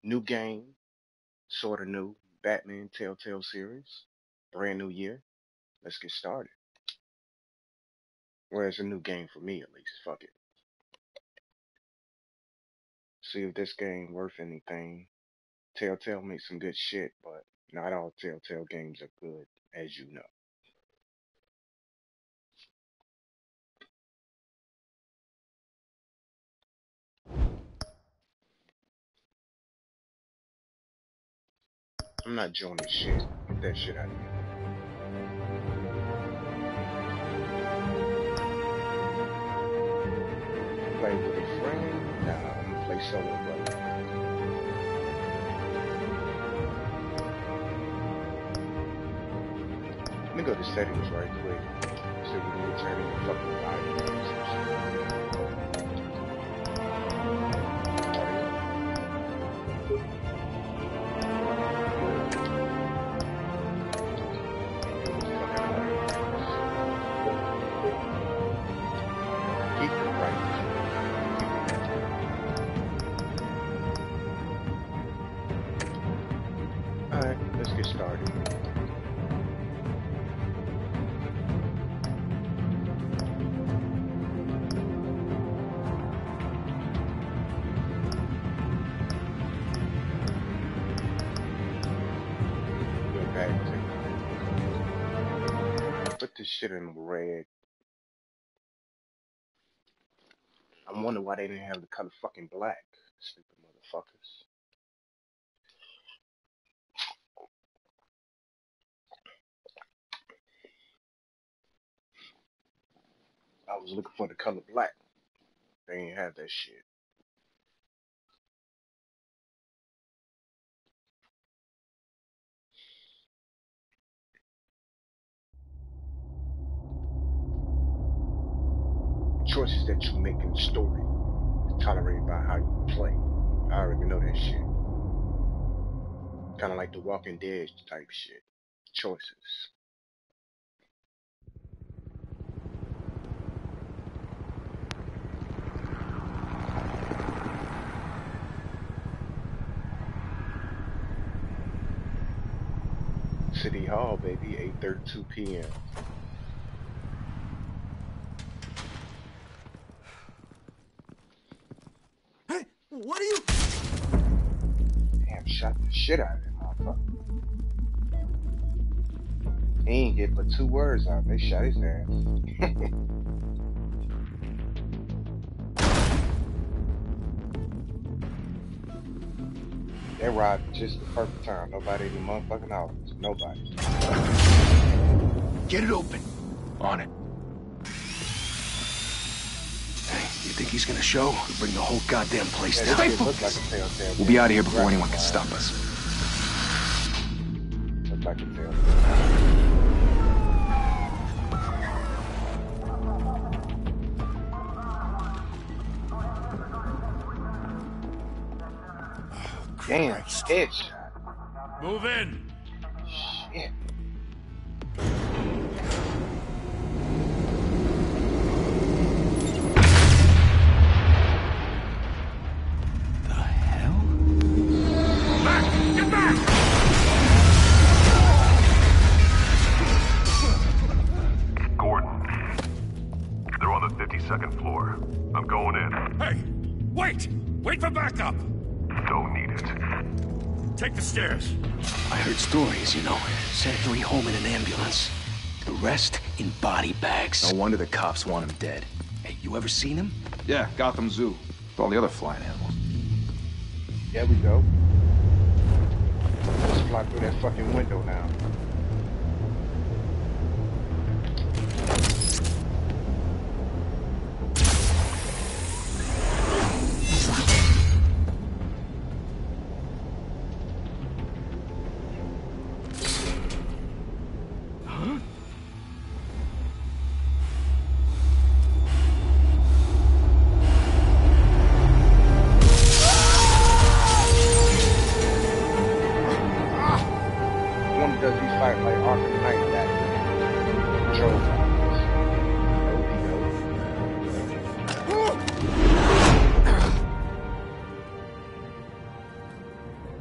New game, sort of new. Batman Telltale series. Brand new year. Let's get started. Well, it's a new game for me at least. Fuck it. See if this game worth anything. Telltale makes some good shit, but not all Telltale games are good, as you know. I'm not joining shit. Get that shit out of here. Play with a friend? Nah, I'm gonna play solo, brother. Let me go to settings right quick. So we can turn in the fucking volume. Keep it right. Alright, let's get started. Put this shit in red. I wonder why they didn't have the color fucking black. Stupid motherfuckers. I was looking for the color black. They ain't have that shit. Choices that you make in the story is tolerated by how you play. I already know that shit. Kind of like the Walking Dead type shit. Choices. City Hall, baby, 8:32 p.m. Hey, what are you? Damn, shot the shit out of that motherfucker. He ain't get but 2 words out. They shot his ass. They robbed just the perfect time. Nobody in the motherfucking office. Nobody. Get it open. On it. Hey, you think he's gonna show? We'll bring the whole goddamn place down. Stay focused. We'll be out of here before anyone can stop us. Look like a Telltale. Damn, headshot. Move in. Shit. The hell? Back! Get back! Gordon. They're on the 52nd floor. I'm going in. Hey! Wait! Wait for backup! Don't need it. Take the stairs. I heard stories, you know. Sent 3 home in an ambulance. The rest in body bags. No wonder the cops want him dead. Hey, you ever seen him? Yeah, Gotham Zoo. With all the other flying animals. There we go. Let's fly through that fucking window now. Does these fight like Arkham Knight back control powers.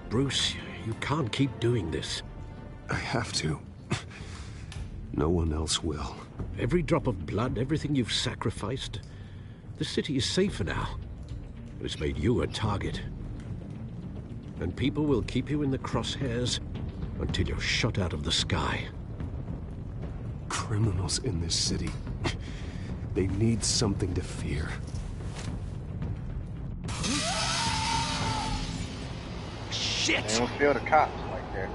Bruce, you can't keep doing this. I have to. No one else will. Every drop of blood, everything you've sacrificed. The city is safer now. But it's made you a target. And people will keep you in the crosshairs until you're shot out of the sky. Criminals in this city. They need something to fear. Shit! They don't feel the cops like that.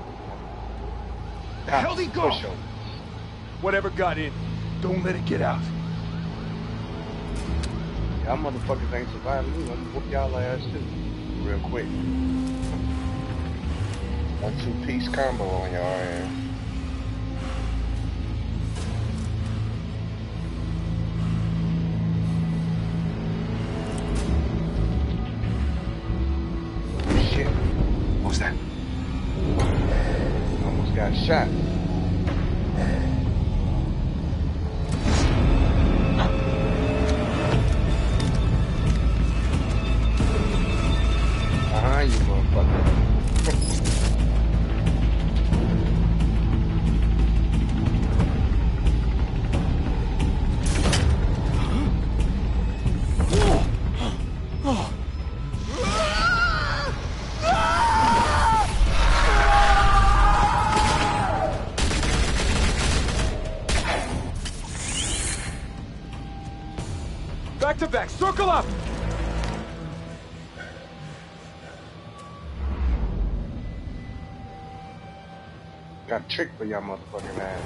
The hell'd he go? Push 'em. Whatever got in, don't let it get out. Y'all motherfuckers ain't surviving me. I'm gonna whoop y'all ass too. Real quick. 1-2-piece combo on y'all ass. Shit. What was that? Almost got shot. Behind you, motherfucker. Back to back, circle up! Got a trick for y'all motherfucking ass.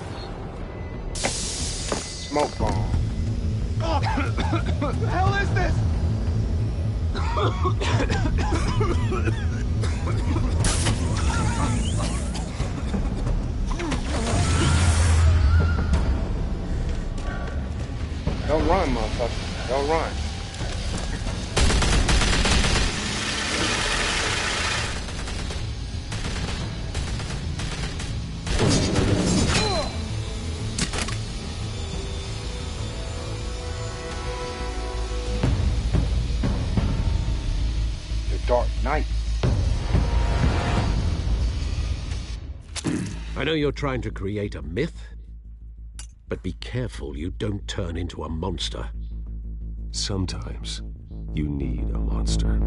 Smoke bomb. What the hell is this? Don't run, motherfucker. Don't run. The Dark Knight. I know you're trying to create a myth, but be careful you don't turn into a monster. Sometimes you need a monster.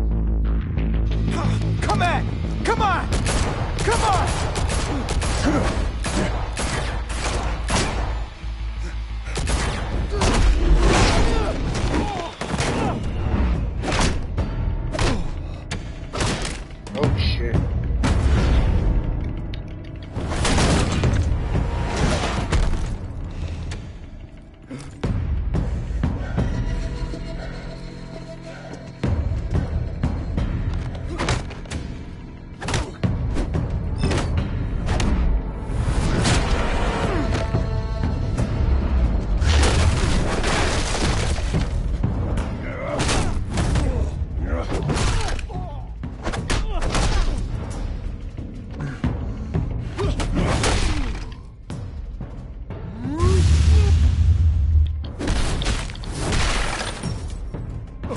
Come on! Come on! Come on! Oh shit.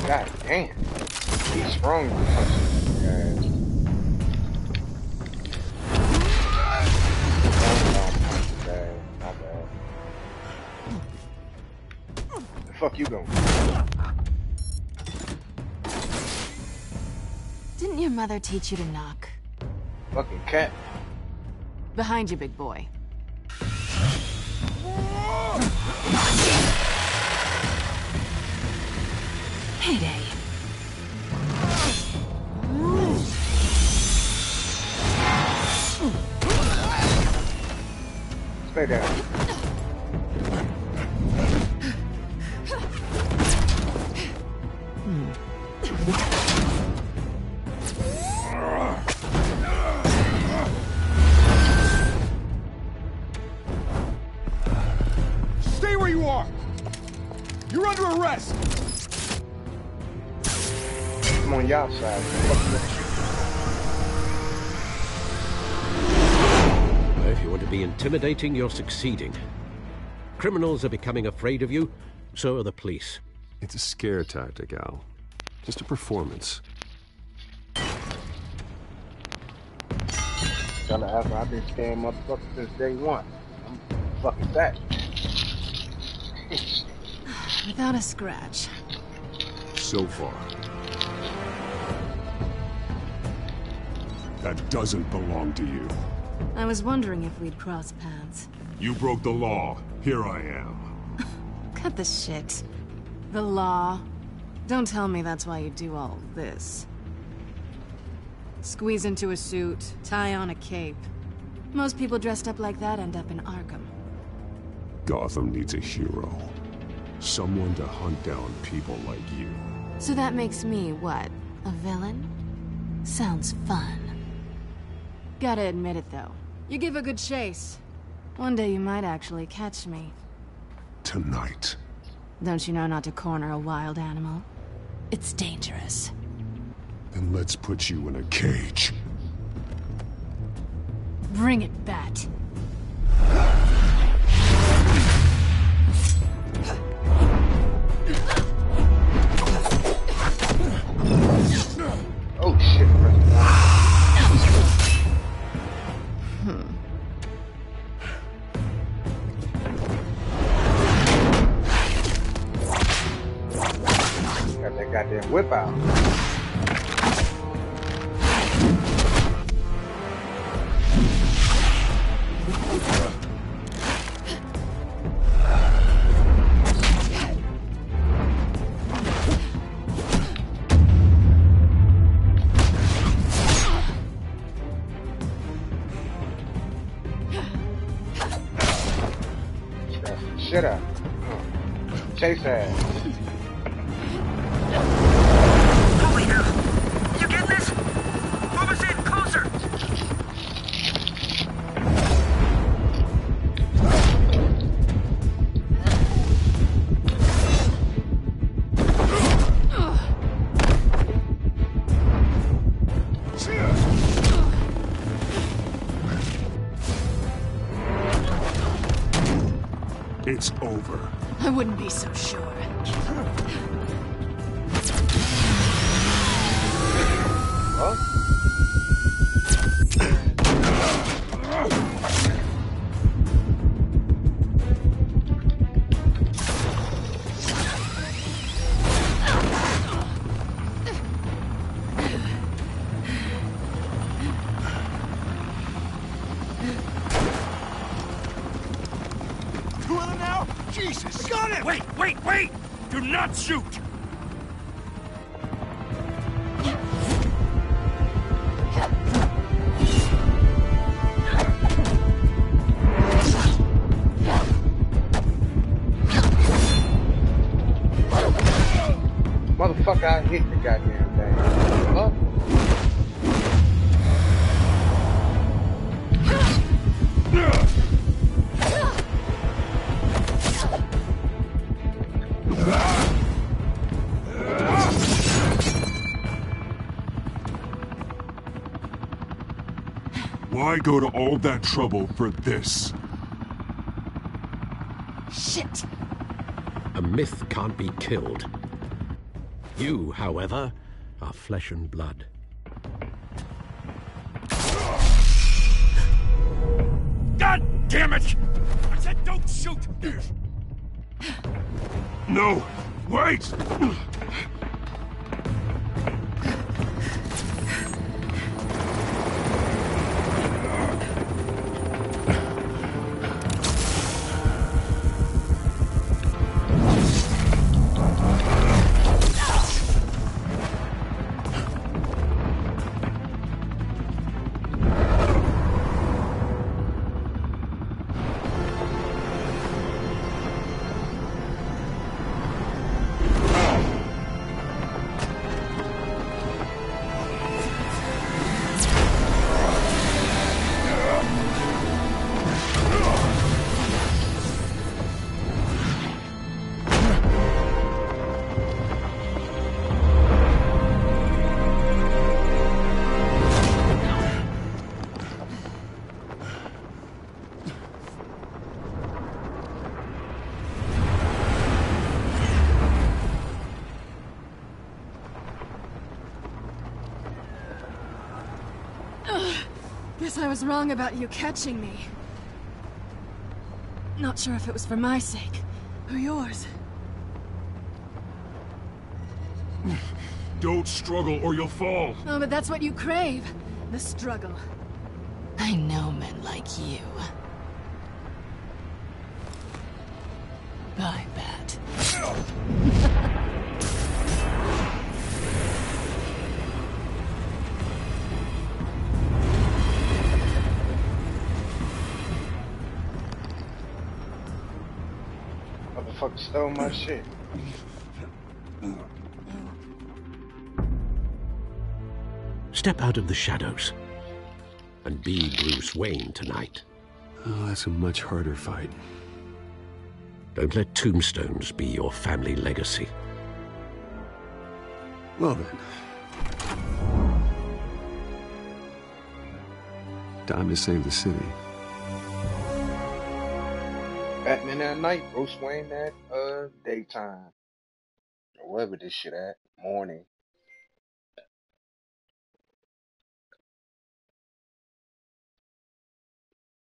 God damn. He's strong. The fuck you going? Didn't your mother teach you to knock? Fucking cat. Behind you, big boy. Heyday. Stay down. Stay where you are! You're under arrest! I'm on y'all side. If you want to be intimidating, you're succeeding. Criminals are becoming afraid of you, so are the police. It's a scare tactic, Al. Just a performance. tell her after I've been scaring motherfuckers since day one. I'm fucking that. Without a scratch. So far. That doesn't belong to you. I was wondering if we'd cross paths. You broke the law. Here I am. Cut the shit. The law. Don't tell me that's why you do all this. Squeeze into a suit, tie on a cape. Most people dressed up like that end up in Arkham. Gotham needs a hero. Someone to hunt down people like you. So that makes me, what, a villain? Sounds fun. Gotta admit it, though. You give a good chase. One day you might actually catch me. Tonight. Don't you know not to corner a wild animal? It's dangerous. Then let's put you in a cage. Bring it, Bat. Oh shit, got that goddamn whip out. Shit up. Chase ass. Holy hell! You get this? Move us in, closer! It's over. I wouldn't be so sure. Huh? Two of them now? Jesus! Got him! Wait! Do not shoot! Motherfucker, I hit the goddamn thing. Huh? Why go to all that trouble for this? Shit! A myth can't be killed. You, however, are flesh and blood. God damn it! I said don't shoot! No! Wait! Guess I was wrong about you catching me. Not sure if it was for my sake, or yours. Don't struggle or you'll fall. Oh, but that's what you crave. The struggle. I know men like you. Bye, Bat. Motherfucker stole my shit. Step out of the shadows and be Bruce Wayne tonight. Oh, that's a much harder fight. Don't let tombstones be your family legacy. Well then. Time to save the city. Batman at night, Bruce Wayne at daytime. Or wherever this shit at. Morning.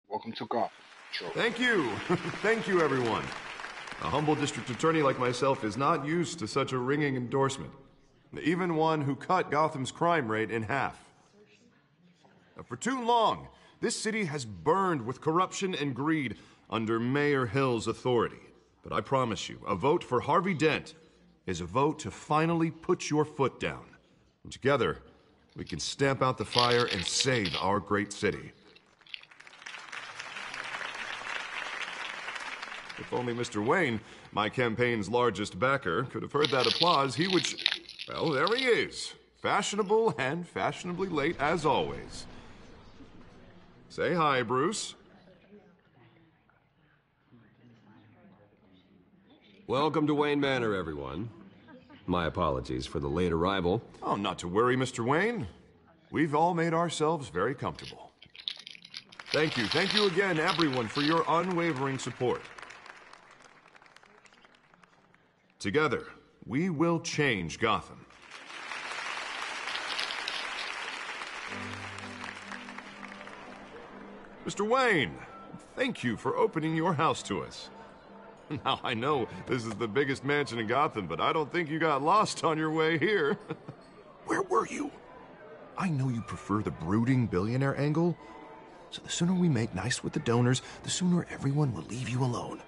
Welcome to Gotham. Sure. Thank you. Thank you, everyone. A humble district attorney like myself is not used to such a ringing endorsement. Even one who cut Gotham's crime rate in half. For too long, this city has burned with corruption and greed under Mayor Hill's authority. But I promise you, a vote for Harvey Dent is a vote to finally put your foot down. And together, we can stamp out the fire and save our great city. If only Mr. Wayne, my campaign's largest backer, could have heard that applause, he would... Well, there he is. Fashionable and fashionably late as always. Say hi, Bruce. Welcome to Wayne Manor, everyone. My apologies for the late arrival. Oh, not to worry, Mr. Wayne. We've all made ourselves very comfortable. Thank you again, everyone, for your unwavering support. Together, we will change Gotham. Mr. Wayne, thank you for opening your house to us. Now, I know this is the biggest mansion in Gotham, but I don't think you got lost on your way here. Where were you? I know you prefer the brooding billionaire angle, so the sooner we make nice with the donors, the sooner everyone will leave you alone.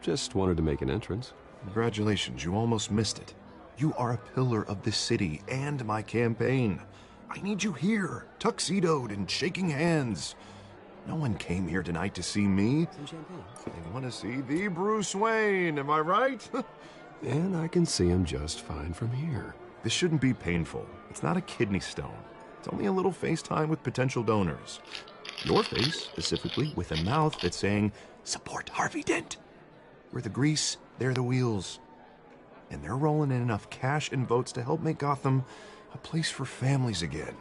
Just wanted to make an entrance. Congratulations, you almost missed it. You are a pillar of this city and my campaign. I need you here, tuxedoed and shaking hands. No one came here tonight to see me. Some champagne. They want to see the Bruce Wayne, am I right? And I can see him just fine from here. This shouldn't be painful. It's not a kidney stone. It's only a little FaceTime with potential donors. Your face, specifically, with a mouth that's saying, support Harvey Dent. We're the grease, they're the wheels. And they're rolling in enough cash and votes to help make Gotham a place for families again.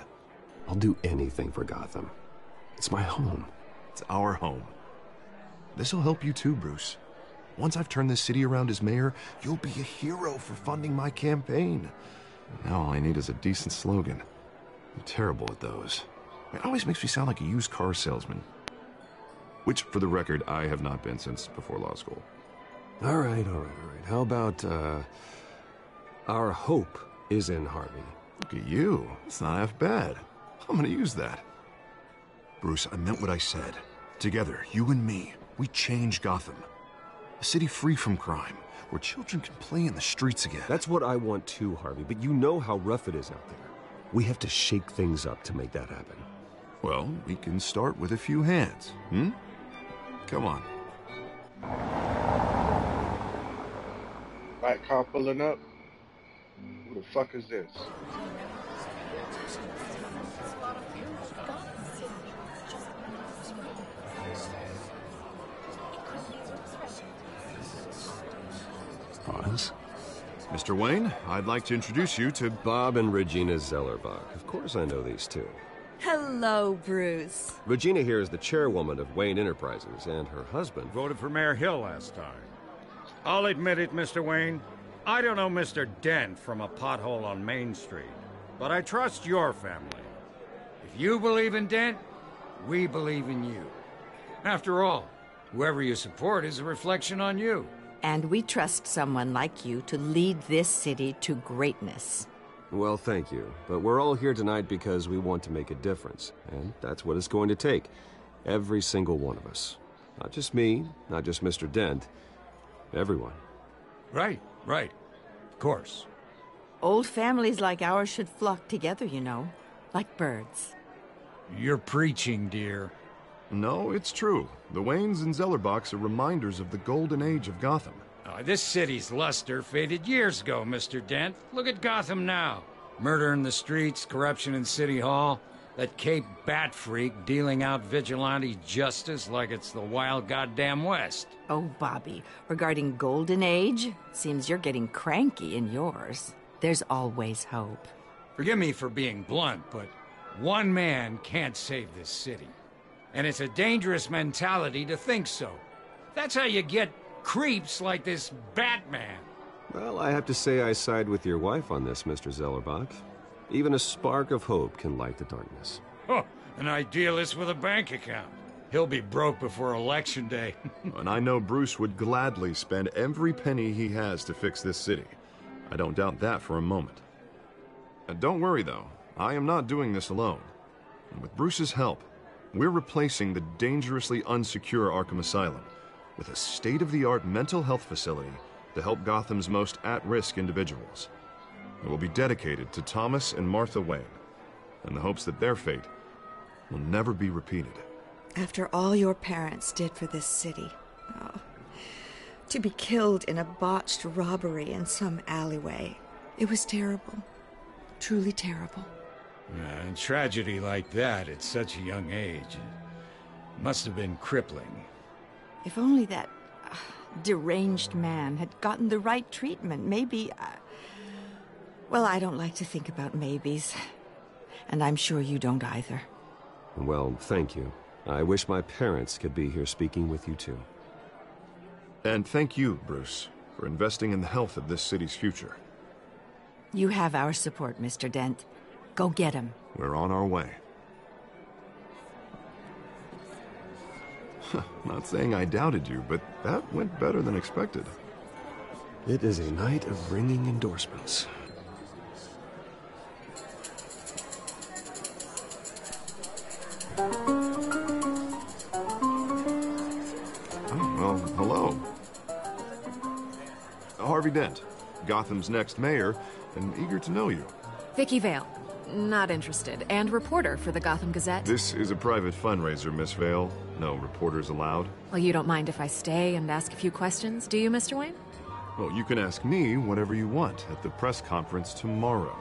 I'll do anything for Gotham. It's my home. It's our home. This'll help you too, Bruce. Once I've turned this city around as mayor, you'll be a hero for funding my campaign. Now all I need is a decent slogan. I'm terrible at those. It always makes me sound like a used car salesman. Which, for the record, I have not been since before law school. All right. How about, our hope is in Harvey? Look at you. It's not half bad. I'm gonna use that. Bruce, I meant what I said. Together, you and me, we change Gotham. A city free from crime, where children can play in the streets again. That's what I want too, Harvey, but you know how rough it is out there. We have to shake things up to make that happen. Well, we can start with a few hands, Come on. Black car pulling up. Who the fuck is this? Pause. Mr. Wayne, I'd like to introduce you to Bob and Regina Zellerbach. Of course I know these two. Hello, Bruce. Regina here is the chairwoman of Wayne Enterprises, and her husband... Voted for Mayor Hill last time. I'll admit it, Mr. Wayne. I don't know Mr. Dent from a pothole on Main Street, but I trust your family. If you believe in Dent, we believe in you. After all, whoever you support is a reflection on you. And we trust someone like you to lead this city to greatness. Well, thank you. But we're all here tonight because we want to make a difference. And that's what it's going to take. Every single one of us. Not just me, not just Mr. Dent. Everyone. Right. Of course. Old families like ours should flock together, you know. Like birds. You're preaching, dear. No, it's true. The Waynes and Zellerbachs are reminders of the golden age of Gotham. This city's luster faded years ago, Mr. Dent. Look at Gotham now. Murder in the streets, corruption in City Hall, that Cape Bat freak dealing out vigilante justice like it's the wild goddamn West. Oh, Bobby, regarding Golden Age, seems you're getting cranky in yours. There's always hope. Forgive me for being blunt, but one man can't save this city. And it's a dangerous mentality to think so. That's how you get creeps like this Batman. Well, I have to say I side with your wife on this, Mr. Zellerbach. Even a spark of hope can light the darkness. Oh, an idealist with a bank account. He'll be broke before Election Day. And I know Bruce would gladly spend every penny he has to fix this city. I don't doubt that for a moment. And don't worry, though. I am not doing this alone. And with Bruce's help, we're replacing the dangerously unsecure Arkham Asylum with a state-of-the-art mental health facility to help Gotham's most at-risk individuals. It will be dedicated to Thomas and Martha Wayne, in the hopes that their fate will never be repeated. After all your parents did for this city, to be killed in a botched robbery in some alleyway, it was terrible. Truly terrible. And tragedy like that at such a young age must have been crippling. If only that deranged man had gotten the right treatment, maybe... Well, I don't like to think about maybes. And I'm sure you don't either. Well, thank you. I wish my parents could be here speaking with you too. And thank you, Bruce, for investing in the health of this city's future. You have our support, Mr. Dent. Go get him. We're on our way. Not saying I doubted you, but that went better than expected. It is a night of ringing endorsements. Well, hello. Harvey Dent, Gotham's next mayor, and eager to know you. Vicky Vale. Not interested. And reporter for the Gotham Gazette. This is a private fundraiser, Miss Vale. No reporters allowed. Well, you don't mind if I stay and ask a few questions, do you, Mr. Wayne? Well, you can ask me whatever you want at the press conference tomorrow.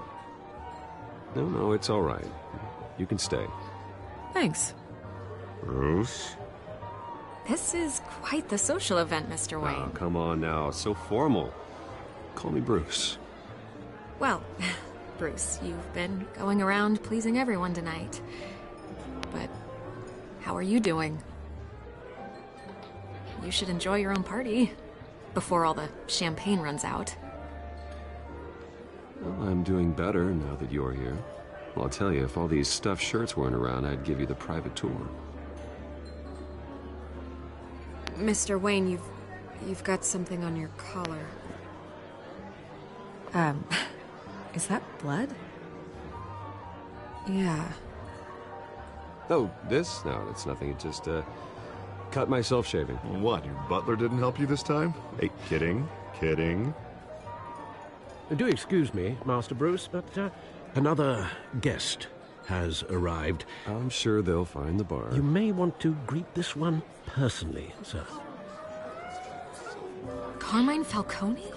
No, it's all right. You can stay. Thanks. Bruce? This is quite the social event, Mr. Wayne. Oh, come on now. It's so formal. Call me Bruce. Well, Bruce, you've been going around pleasing everyone tonight. But how are you doing? You should enjoy your own party before all the champagne runs out. Well, I'm doing better now that you're here. Well, I'll tell you, if all these stuffed shirts weren't around, I'd give you the private tour. Mr. Wayne, you've got something on your collar. Is that blood? Yeah. Oh, this? No, it's nothing. It just, cut myself shaving. What, your butler didn't help you this time? Hey, kidding. Do excuse me, Master Bruce, but another guest has arrived. I'm sure they'll find the bar. You may want to greet this one personally, sir. Carmine Falcone?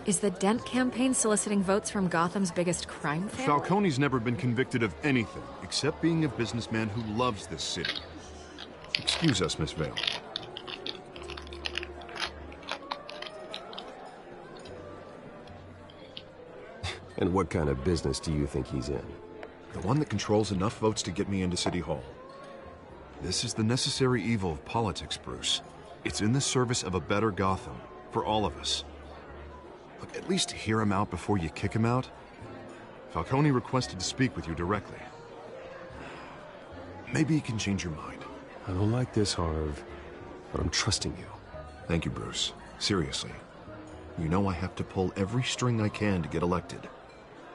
Is the Dent campaign soliciting votes from Gotham's biggest crime family? Falcone's never been convicted of anything, except being a businessman who loves this city. Excuse us, Miss Vale. And what kind of business do you think he's in? The one that controls enough votes to get me into City Hall. This is the necessary evil of politics, Bruce. It's in the service of a better Gotham, for all of us. Look, at least hear him out before you kick him out. Falcone requested to speak with you directly. Maybe he can change your mind. I don't like this, Harv, but I'm trusting you. Thank you, Bruce. Seriously. You know I have to pull every string I can to get elected.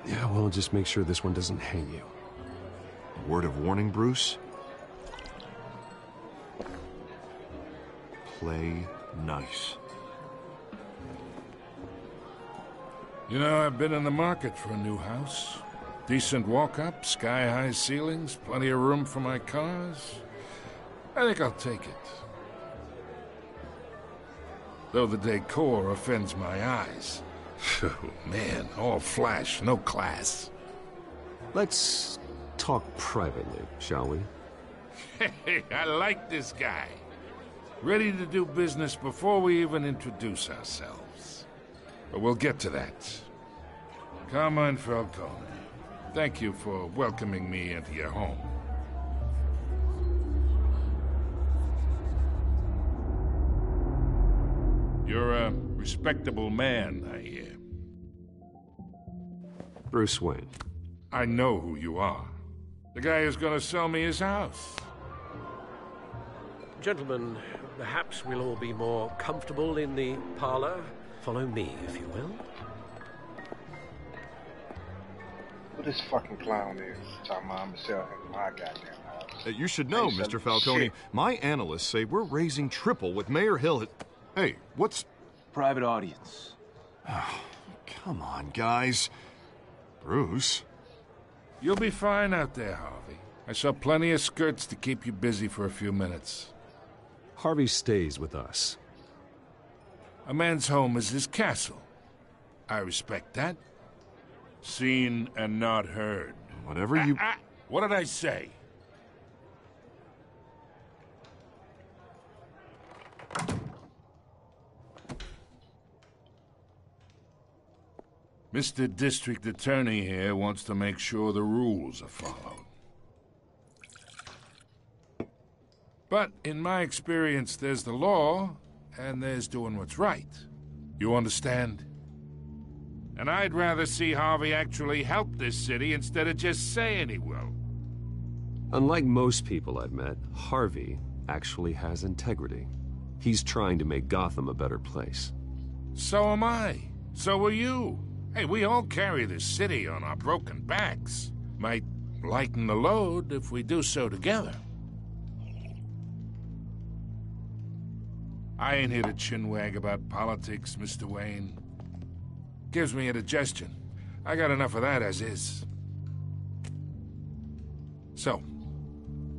Yeah, well, just make sure this one doesn't hang you. Word of warning, Bruce? Play nice. You know, I've been in the market for a new house. Decent walk-up, sky-high ceilings, plenty of room for my cars. I think I'll take it. Though the decor offends my eyes. Oh, man, all flash, no class. Let's talk privately, shall we? Hey, I like this guy. Ready to do business before we even introduce ourselves. But we'll get to that. Carmine Falcone, thank you for welcoming me into your home. You're a respectable man, I hear. Bruce Wayne. I know who you are. The guy who's gonna sell me his house. Gentlemen, perhaps we'll all be more comfortable in the parlor. Follow me, if you will. Who this fucking clown is? Talking about I'm gonna sell him my goddamn house. You should know, Mr. Falcone. Shit. My analysts say we're raising triple with Mayor Hill. Hey, what's... Private audience. Oh, come on, guys. Bruce? You'll be fine out there, Harvey. I saw plenty of skirts to keep you busy for a few minutes. Harvey stays with us. A man's home is his castle. I respect that. Seen and not heard. Whatever you... What did I say? Mr. District Attorney here wants to make sure the rules are followed. But in my experience, there's the law, and there's doing what's right. You understand? And I'd rather see Harvey actually help this city instead of just saying he will. Unlike most people I've met, Harvey actually has integrity. He's trying to make Gotham a better place. So am I. So are you. Hey, we all carry this city on our broken backs. Might lighten the load if we do so together. I ain't here to chinwag about politics, Mr. Wayne. Gives me indigestion. I got enough of that as is. So,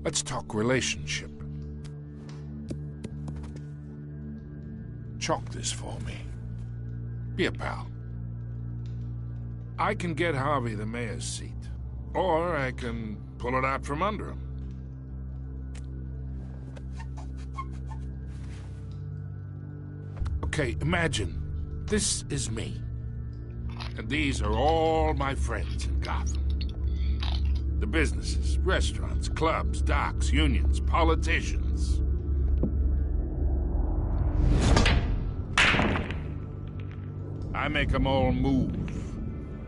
let's talk relationship. Chalk this for me. Be a pal. I can get Harvey the mayor's seat, or I can pull it out from under him. Okay, imagine this is me, and these are all my friends in Gotham. The businesses, restaurants, clubs, docks, unions, politicians. I make them all move.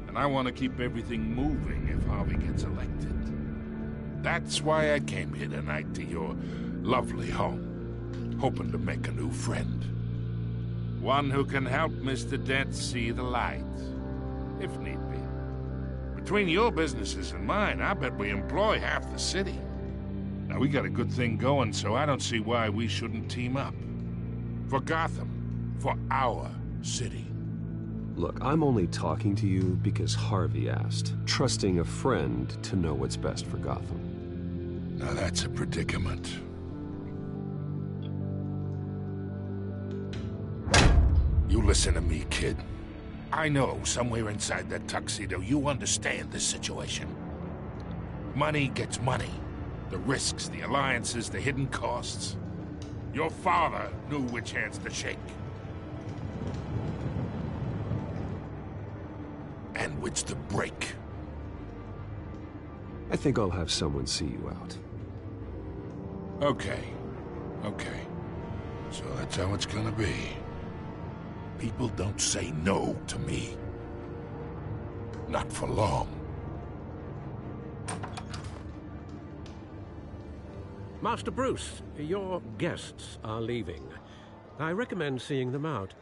And I want to keep everything moving if Harvey gets elected. That's why I came here tonight to your lovely home, hoping to make a new friend. One who can help Mr. Dent see the light, if need be. Between your businesses and mine, I bet we employ half the city. Now, we got a good thing going, so I don't see why we shouldn't team up. For Gotham, for our city. Look, I'm only talking to you because Harvey asked, trusting a friend to know what's best for Gotham. Now that's a predicament. You listen to me, kid. I know somewhere inside that tuxedo you understand this situation. Money gets money. The risks, the alliances, the hidden costs. Your father knew which hands to shake. And which to break. I think I'll have someone see you out. Okay. So that's how it's gonna be. People don't say no to me. Not for long. Master Bruce, your guests are leaving. I recommend seeing them out.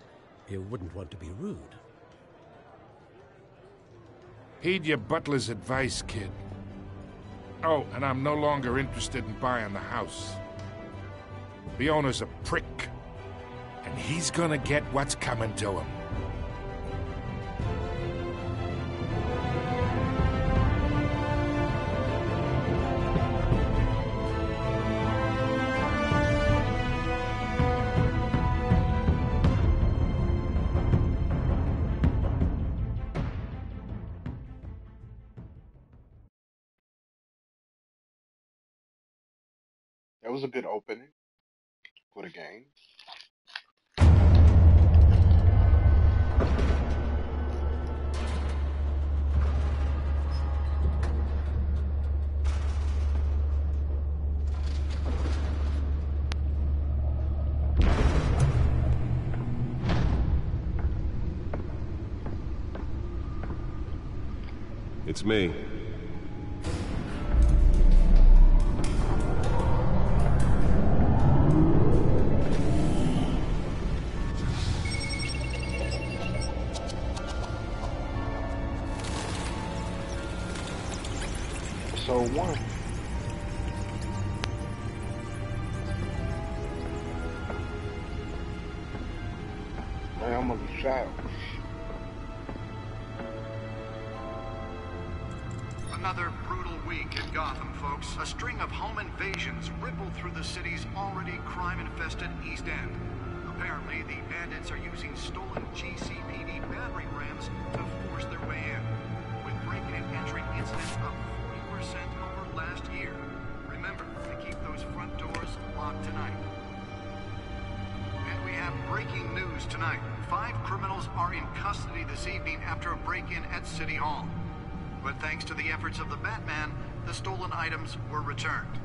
You wouldn't want to be rude. Heed your butler's advice, kid. Oh, and I'm no longer interested in buying the house. The owner's a prick, and he's gonna get what's coming to him. That was a good opening for the game. It's me. Episode 1. Man, I'm gonna be shot. Another brutal week in Gotham, folks. A string of home invasions rippled through the city's already crime-infested East End. Apparently, the bandits are using stolen GCPD battering rams to force their way in, with break-in and entry incidents up 40% over last year. Remember to keep those front doors locked tonight. And we have breaking news tonight. 5 criminals are in custody this evening after a break-in at City Hall. But thanks to the efforts of the Batman, the stolen items were returned.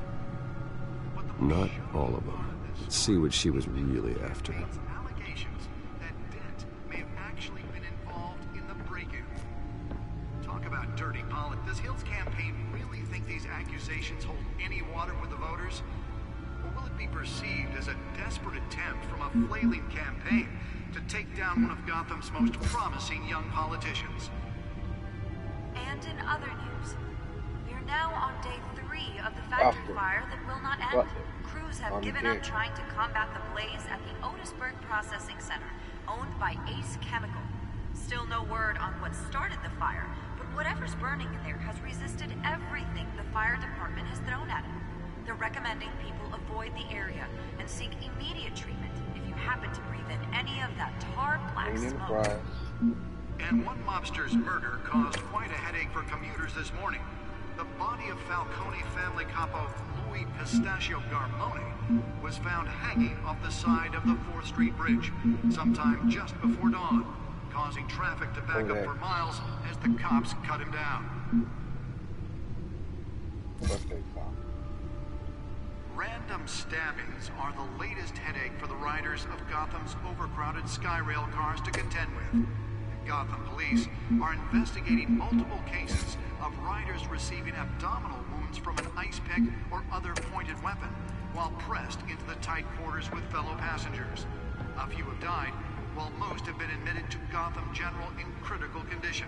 Not all of them. Let's see what she was really after. Allegations that Dent may have actually been involved in the break-in. Talk about dirty politics. Does Hill's campaign really think these accusations hold any water with the voters? Or will it be perceived as a desperate attempt from a flailing campaign to take down one of Gotham's most promising young politicians? And in other news, we're now on day 3 of the factory fire that will not end. Crews have given up trying to combat the blaze at the Otisburg Processing Center, owned by Ace Chemical. Still no word on what started the fire, but whatever's burning in there has resisted everything the fire department has thrown at it. They're recommending people avoid the area and seek immediate treatment if you happen to breathe in any of that tar black smoke. And one mobster's murder caused quite a headache for commuters this morning. The body of Falcone family capo Louis Pistachio Garmone was found hanging off the side of the 4th Street Bridge sometime just before dawn, causing traffic to back up for miles as the cops cut him down. Random stabbings are the latest headache for the riders of Gotham's overcrowded Skyrail cars to contend with. Gotham police are investigating multiple cases of riders receiving abdominal wounds from an ice pick or other pointed weapon while pressed into the tight quarters with fellow passengers. A few have died, while most have been admitted to Gotham General in critical condition.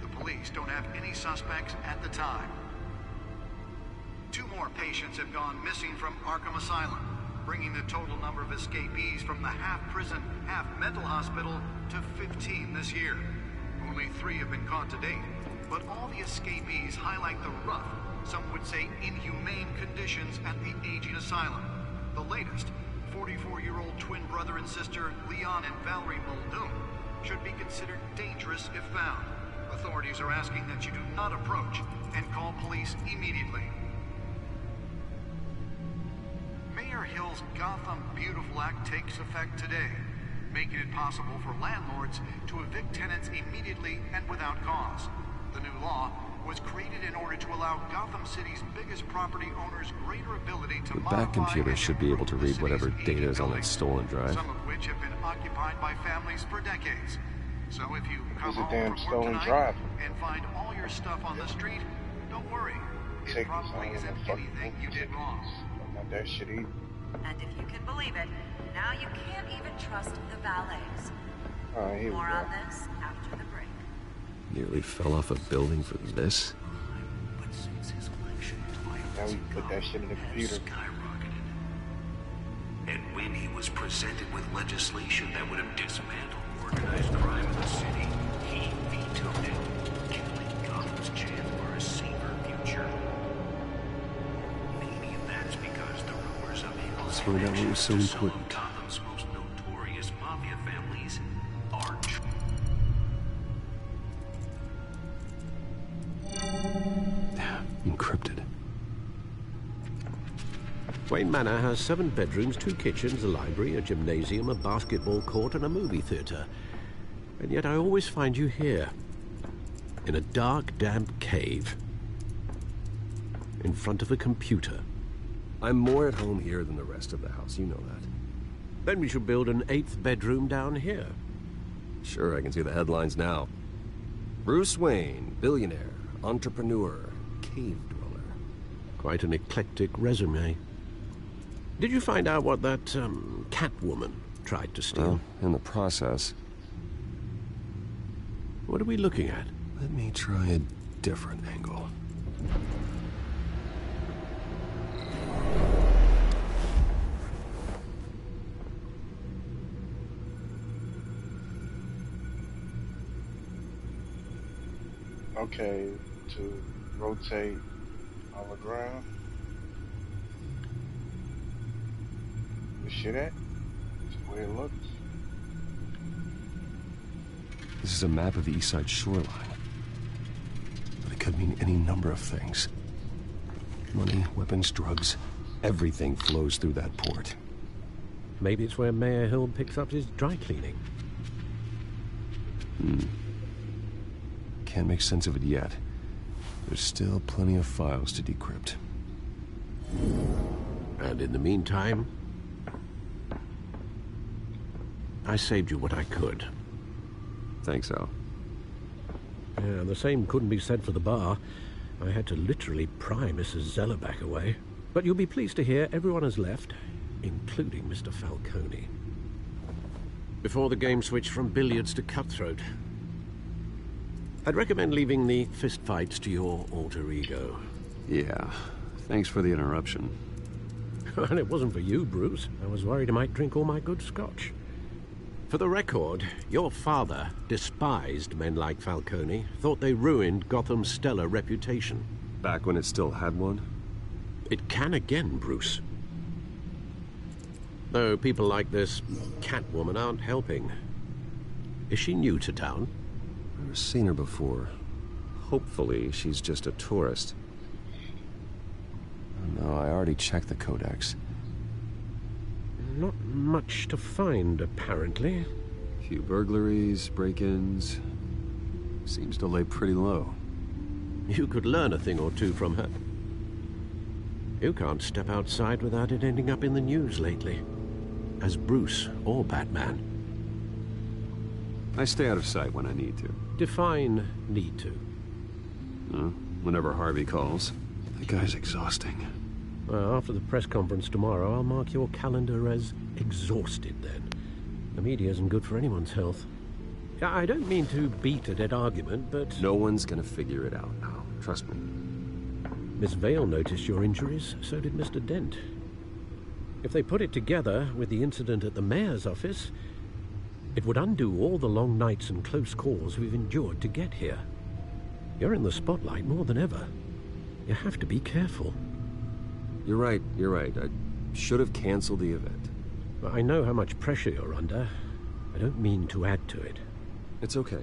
The police don't have any suspects at the time. 2 more patients have gone missing from Arkham Asylum, bringing the total number of escapees from the half-prison, half-mental hospital to 15 this year. Only 3 have been caught to date, but all the escapees highlight the rough, some would say inhumane conditions at the aging asylum. The latest, 44-year-old twin brother and sister Leon and Valerie Muldoon, should be considered dangerous if found. Authorities are asking that you do not approach and call police immediately. Mayor Hill's Gotham Beautiful Act takes effect today, making it possible for landlords to evict tenants immediately and without cause. The new law was created in order to allow Gotham City's biggest property owners greater ability to modify Back computer should be able to read whatever data is on that stolen drive. some of which have been occupied by families for decades. So if you come home damn from work stolen tonight drive. and find all your stuff on the street, don't worry. It probably isn't anything you did wrong. want that shit either. And if you can believe it, now you can't even trust the valets. Alright, here we go. More on this after the break. Nearly fell off a building for this? Now we put that shit in the computer. And when he was presented with legislation that would have dismantled organized crime in the city, he vetoed it, killing Gotham's chance for a safer future. Maybe that's because the rumors of him Let's find out what was so important. Gotham's most notorious mafia families are true. Encrypted. Wayne Manor has 7 bedrooms, 2 kitchens, a library, a gymnasium, a basketball court, and a movie theater. And yet I always find you here, in a dark, damp cave, in front of a computer. I'm more at home here than the rest of the house, you know that. Then we should build an 8th bedroom down here. Sure, I can see the headlines now. Bruce Wayne, billionaire, entrepreneur, cave dweller. Quite an eclectic resume. Did you find out what that, Catwoman tried to steal? Well, in the process. What are we looking at? Let me try a different angle. Okay, to rotate all around. The shit at? That's the way it looks. This is a map of the East Side shoreline. But it could mean any number of things. Money, weapons, drugs, everything flows through that port. Maybe it's where Mayor Hill picks up his dry cleaning. Can't make sense of it yet. There's still plenty of files to decrypt. And in the meantime, I saved you what I could. Thanks, Al. Yeah, the same couldn't be said for the bar. I had to literally pry Mrs. Zellerback away. But you'll be pleased to hear everyone has left, including Mr. Falcone. Before the game switched from billiards to cutthroat. I'd recommend leaving the fistfights to your alter ego. Yeah, thanks for the interruption. And it wasn't for you, Bruce. I was worried I might drink all my good scotch. For the record, your father despised men like Falcone, thought they ruined Gotham's stellar reputation. Back when it still had one? It can again, Bruce. Though people like this Catwoman aren't helping. Is she new to town? Never seen her before. Hopefully, she's just a tourist. Oh, no, I already checked the codex. Not much to find, apparently. Few burglaries, break-ins. Seems to lay pretty low. You could learn a thing or two from her. You can't step outside without it ending up in the news lately. As Bruce or Batman. I stay out of sight when I need to. Define need to. Whenever Harvey calls. That guy's exhausting. Well, after the press conference tomorrow, I'll mark your calendar as exhausted then. The media isn't good for anyone's health. I don't mean to beat a dead argument, but... No one's gonna figure it out now. Trust me. Miss Vale noticed your injuries, so did Mr. Dent. If they put it together with the incident at the mayor's office, it would undo all the long nights and close calls we've endured to get here. You're in the spotlight more than ever. You have to be careful. You're right. I should have canceled the event. But I know how much pressure you're under. I don't mean to add to it. It's okay.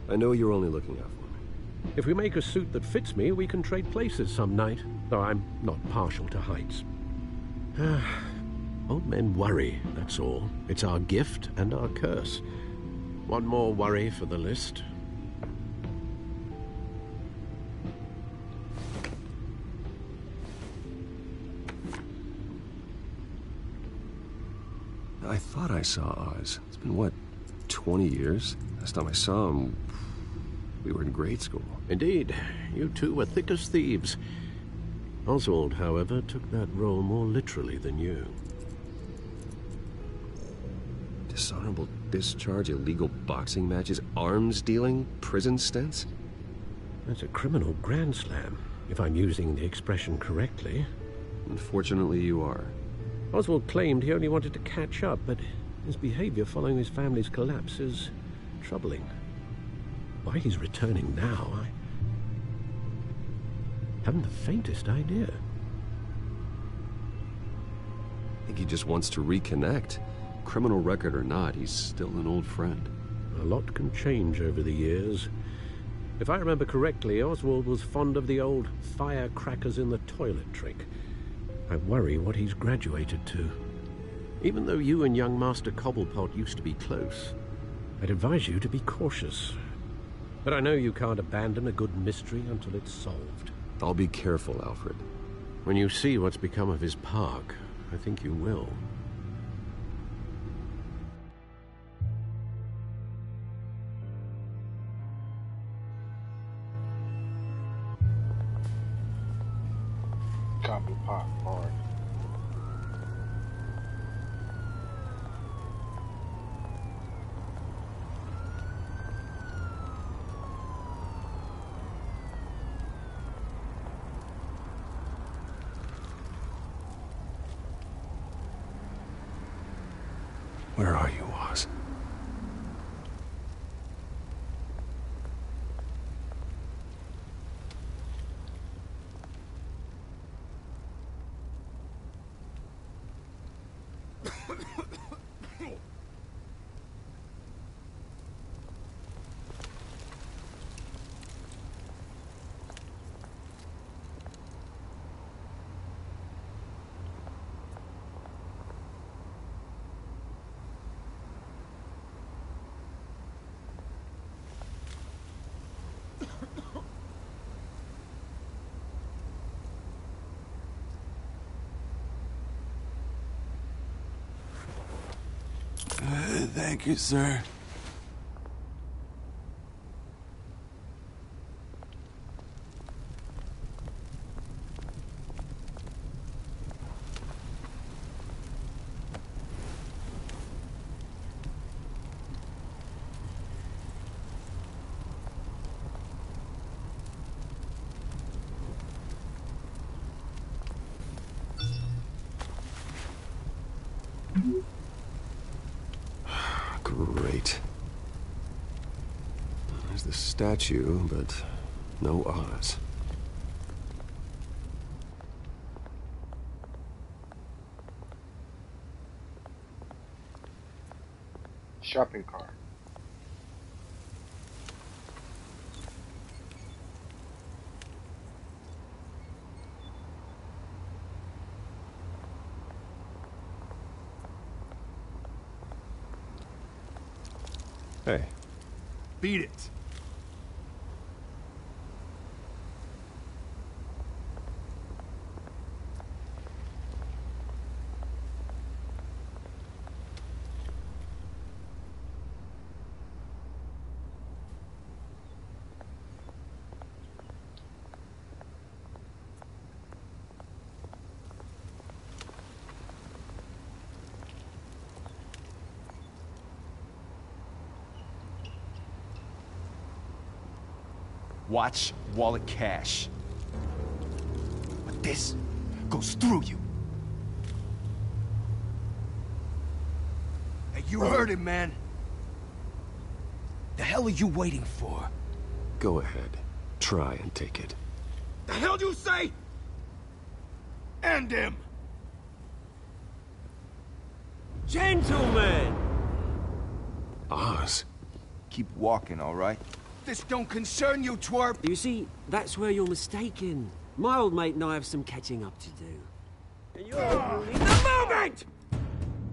I know you're only looking out for me. If we make a suit that fits me, we can trade places some night, though I'm not partial to heights. Old men worry, that's all. It's our gift and our curse. One more worry for the list. I thought I saw Oz. It's been, what, 20 years? Last time I saw him, we were in grade school. Indeed. You two were thick as thieves. Oswald, however, took that role more literally than you. Dishonorable discharge, illegal boxing matches, arms dealing, prison stints? That's a criminal grand slam, if I'm using the expression correctly. Unfortunately, you are. Oswald claimed he only wanted to catch up, but his behavior following his family's collapse is troubling. Why he's returning now, I haven't the faintest idea. I think he just wants to reconnect. Criminal record or not, he's still an old friend. A lot can change over the years. If I remember correctly, Oswald was fond of the old firecrackers in the toilet trick. I worry what he's graduated to. Even though you and young Master Cobblepot used to be close, I'd advise you to be cautious. But I know you can't abandon a good mystery until it's solved. I'll be careful, Alfred. When you see what's become of his park, I think you will. Cobblepot Park. Where are you, Oz? Thank you, sir. Great. There's the statue, but no Oz. Shopping cart. Hey. Beat it. Watch wallet cash. But this goes through you. Hey, you heard it, man. The hell are you waiting for? Go ahead. Try and take it. The hell do you say? End him! Gentlemen! Oz. Keep walking, all right? This don't concern you, twerp! You see, that's where you're mistaken. My old mate and I have some catching up to do. And you're ruining the moment!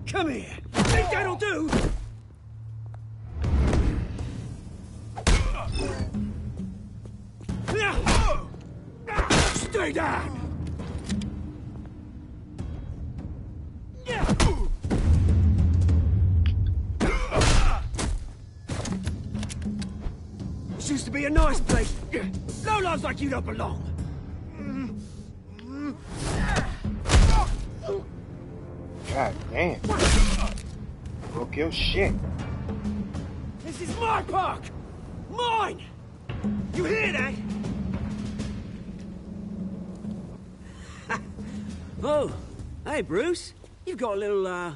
Come here! Think that'll do? Stay down! This used to be a nice place. Lowlifes like you don't belong. God damn. Broke your shit. This is my park! Mine! You hear that? Oh, hey, Bruce. You've got a little,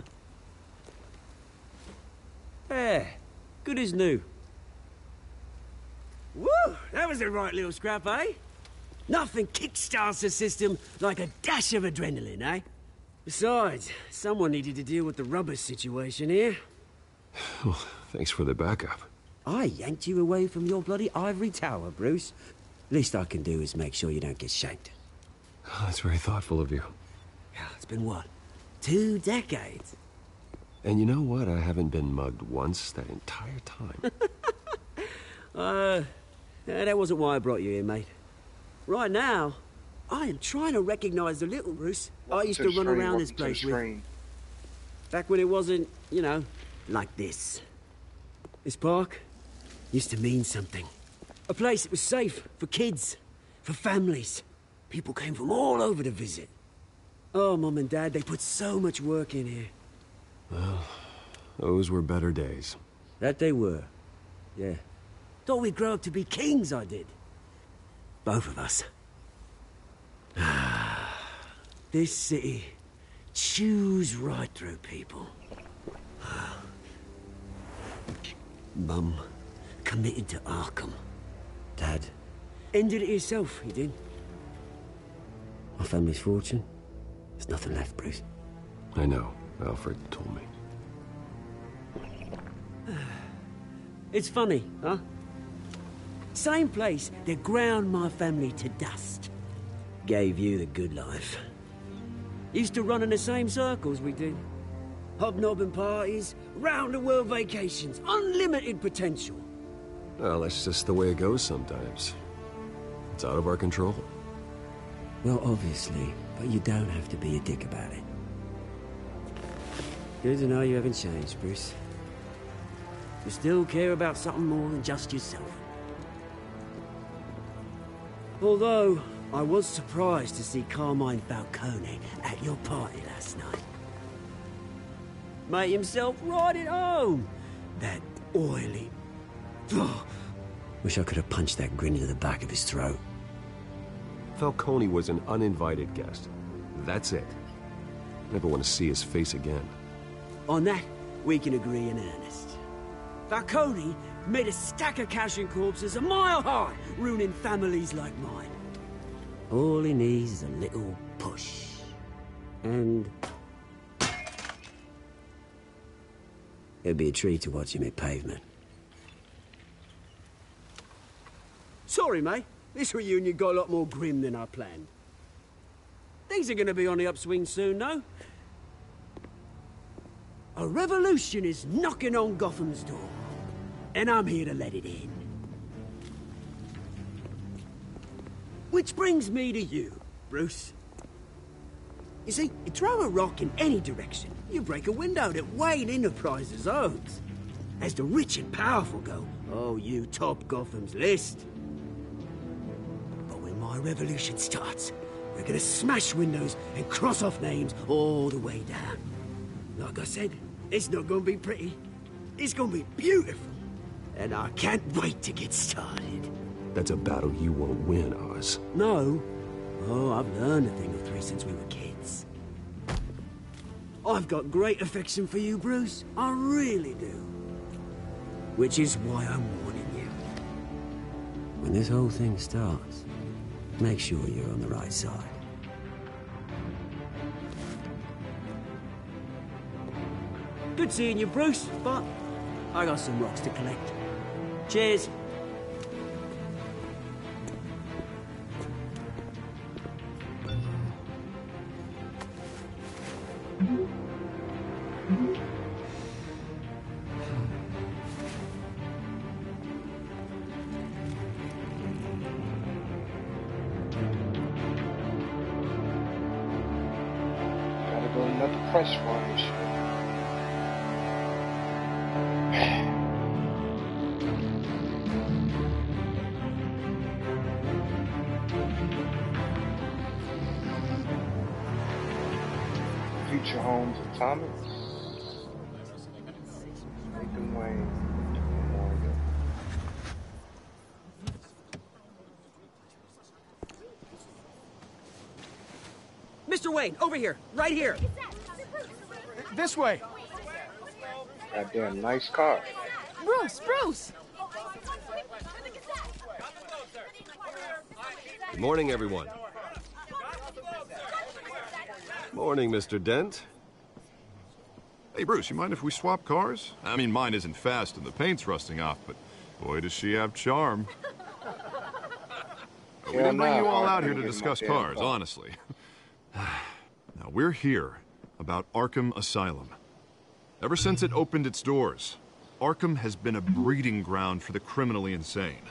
yeah, good as new. Woo! That was a right little scrap, eh? Nothing kickstarts the system like a dash of adrenaline, eh? Besides, someone needed to deal with the rubber situation here. Well, thanks for the backup. I yanked you away from your bloody ivory tower, Bruce. Least I can do is make sure you don't get shanked. Oh, that's very thoughtful of you. Yeah, it's been what? 2 decades? And you know what? I haven't been mugged once that entire time. That wasn't why I brought you here, mate. Right now, I am trying to recognize the little Bruce I used to run around this place with. Back when it wasn't, you know, like this. This park used to mean something. A place that was safe for kids, for families. People came from all over to visit. Oh, Mum and Dad, they put so much work in here. Well, those were better days. That they were. Yeah. Thought we'd grow up to be kings, I did. Both of us. This city chews right through people. Mum committed to Arkham. Dad ended it himself, he did. My family's fortune, there's nothing left, Bruce. I know. Alfred told me. It's funny, huh? Same place that ground my family to dust. Gave you the good life. Used to run in the same circles we did. Hobnobbing parties, round-the-world vacations, unlimited potential. Well, that's just the way it goes sometimes. It's out of our control. Well, obviously, but you don't have to be a dick about it. Good to know you haven't changed, Bruce. You still care about something more than just yourself. Although, I was surprised to see Carmine Falcone at your party last night. Made himself right at home. That oily... Oh, wish I could have punched that grin into the back of his throat. Falcone was an uninvited guest. That's it. Never want to see his face again. On that, we can agree in earnest. Falcone made a stack of cash and corpses a mile high, ruining families like mine. All he needs is a little push. And... it'd be a treat to watch him hit pavement. Sorry, mate. This reunion got a lot more grim than I planned. Things are gonna be on the upswing soon, no? A revolution is knocking on Gotham's door. And I'm here to let it in. Which brings me to you, Bruce. You see, you throw a rock in any direction, you break a window that Wayne Enterprises owns. As the rich and powerful go, oh, you top Gotham's list. But when my revolution starts, we're gonna smash windows and cross off names all the way down. Like I said, it's not gonna be pretty. It's gonna be beautiful. And I can't wait to get started. That's a battle you won't win, Oz. No. Oh, I've learned a thing or three since we were kids. I've got great affection for you, Bruce. I really do. Which is why I'm warning you. When this whole thing starts, make sure you're on the right side. Good seeing you, Bruce, but I got some rocks to collect. Cheers. Gotta go another press run. future homes of Thomas. Nathan Wayne Memorial. Mr. Wayne, over here, right here. This way. Goddamn nice car. Bruce! Good morning, everyone. Morning, Mr. Dent. Hey, Bruce, you mind if we swap cars? I mean, mine isn't fast and the paint's rusting off, but boy, does she have charm. We didn't bring you all out here to discuss cars, honestly. Now, we're here about Arkham Asylum. Ever since it opened its doors, Arkham has been a breeding ground for the criminally insane.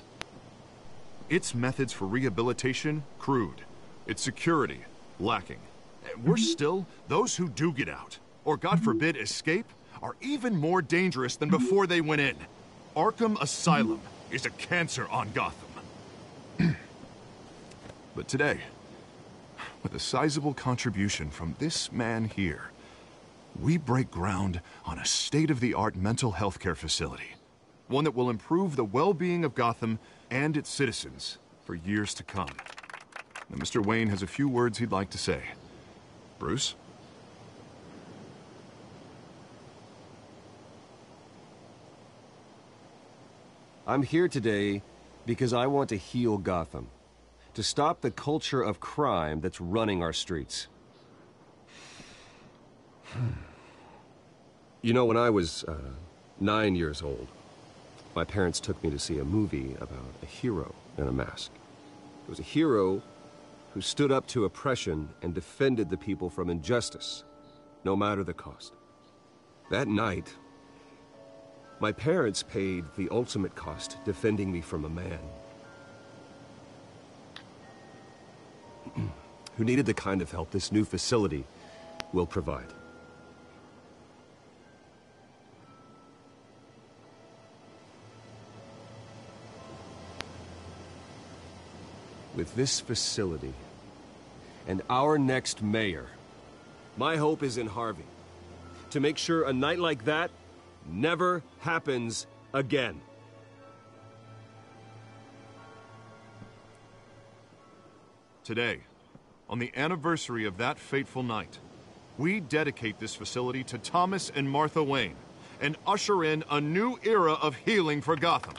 Its methods for rehabilitation, crude. Its security, lacking. And worse still, those who do get out, or God forbid escape, are even more dangerous than before they went in. Arkham Asylum is a cancer on Gotham. But today, with a sizable contribution from this man here, we break ground on a state-of-the-art mental health care facility. One that will improve the well-being of Gotham and its citizens for years to come. Now, Mr. Wayne has a few words he'd like to say. Bruce? I'm here today because I want to heal Gotham. To stop the culture of crime that's running our streets. You know, when I was 9 years old, my parents took me to see a movie about a hero in a mask. It was a hero who stood up to oppression and defended the people from injustice, no matter the cost. That night, my parents paid the ultimate cost defending me from a man who needed the kind of help this new facility will provide. With this facility and our next mayor, my hope is in Harvey. To make sure a night like that never happens again. Today, on the anniversary of that fateful night, we dedicate this facility to Thomas and Martha Wayne and usher in a new era of healing for Gotham.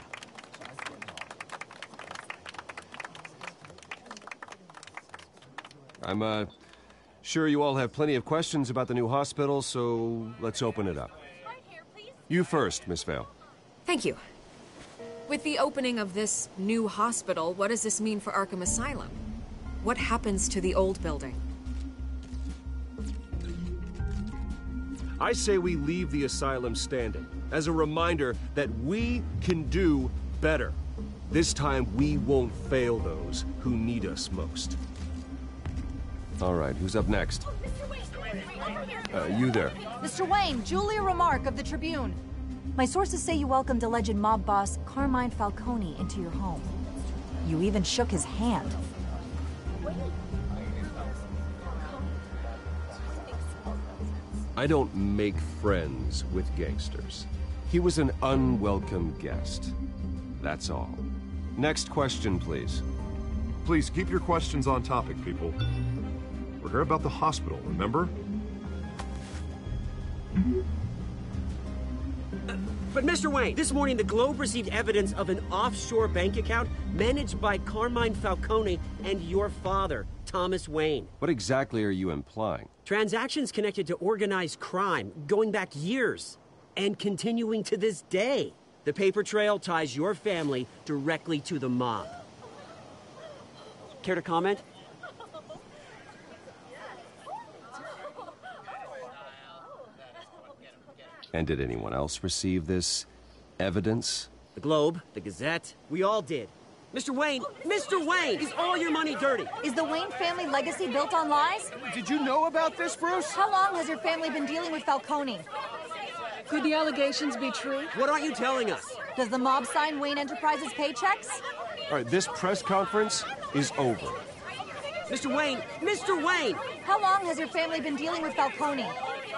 I'm sure you all have plenty of questions about the new hospital, so let's open it up. You first, Miss Vale. Thank you. With the opening of this new hospital, what does this mean for Arkham Asylum? What happens to the old building? I say we leave the asylum standing as a reminder that we can do better. This time, we won't fail those who need us most. All right, who's up next? You there. Mr. Wayne, Julia Remark of the Tribune. My sources say you welcomed alleged mob boss Carmine Falcone into your home. You even shook his hand. I don't make friends with gangsters. He was an unwelcome guest. That's all. Next question, please. Please keep your questions on topic, people. We're here about the hospital, remember? But Mr. Wayne, this morning the Globe received evidence of an offshore bank account managed by Carmine Falcone and your father, Thomas Wayne. What exactly are you implying? Transactions connected to organized crime going back years and continuing to this day. The paper trail ties your family directly to the mob. Care to comment? And did anyone else receive this evidence? The Globe, the Gazette, we all did. Mr. Wayne, is all your money dirty? Is the Wayne family legacy built on lies? Did you know about this, Bruce? How long has your family been dealing with Falcone? Could the allegations be true? What aren't you telling us? Does the mob sign Wayne Enterprises paychecks? All right, this press conference is over. Mr. Wayne! Mr. Wayne! How long has your family been dealing with Falcone?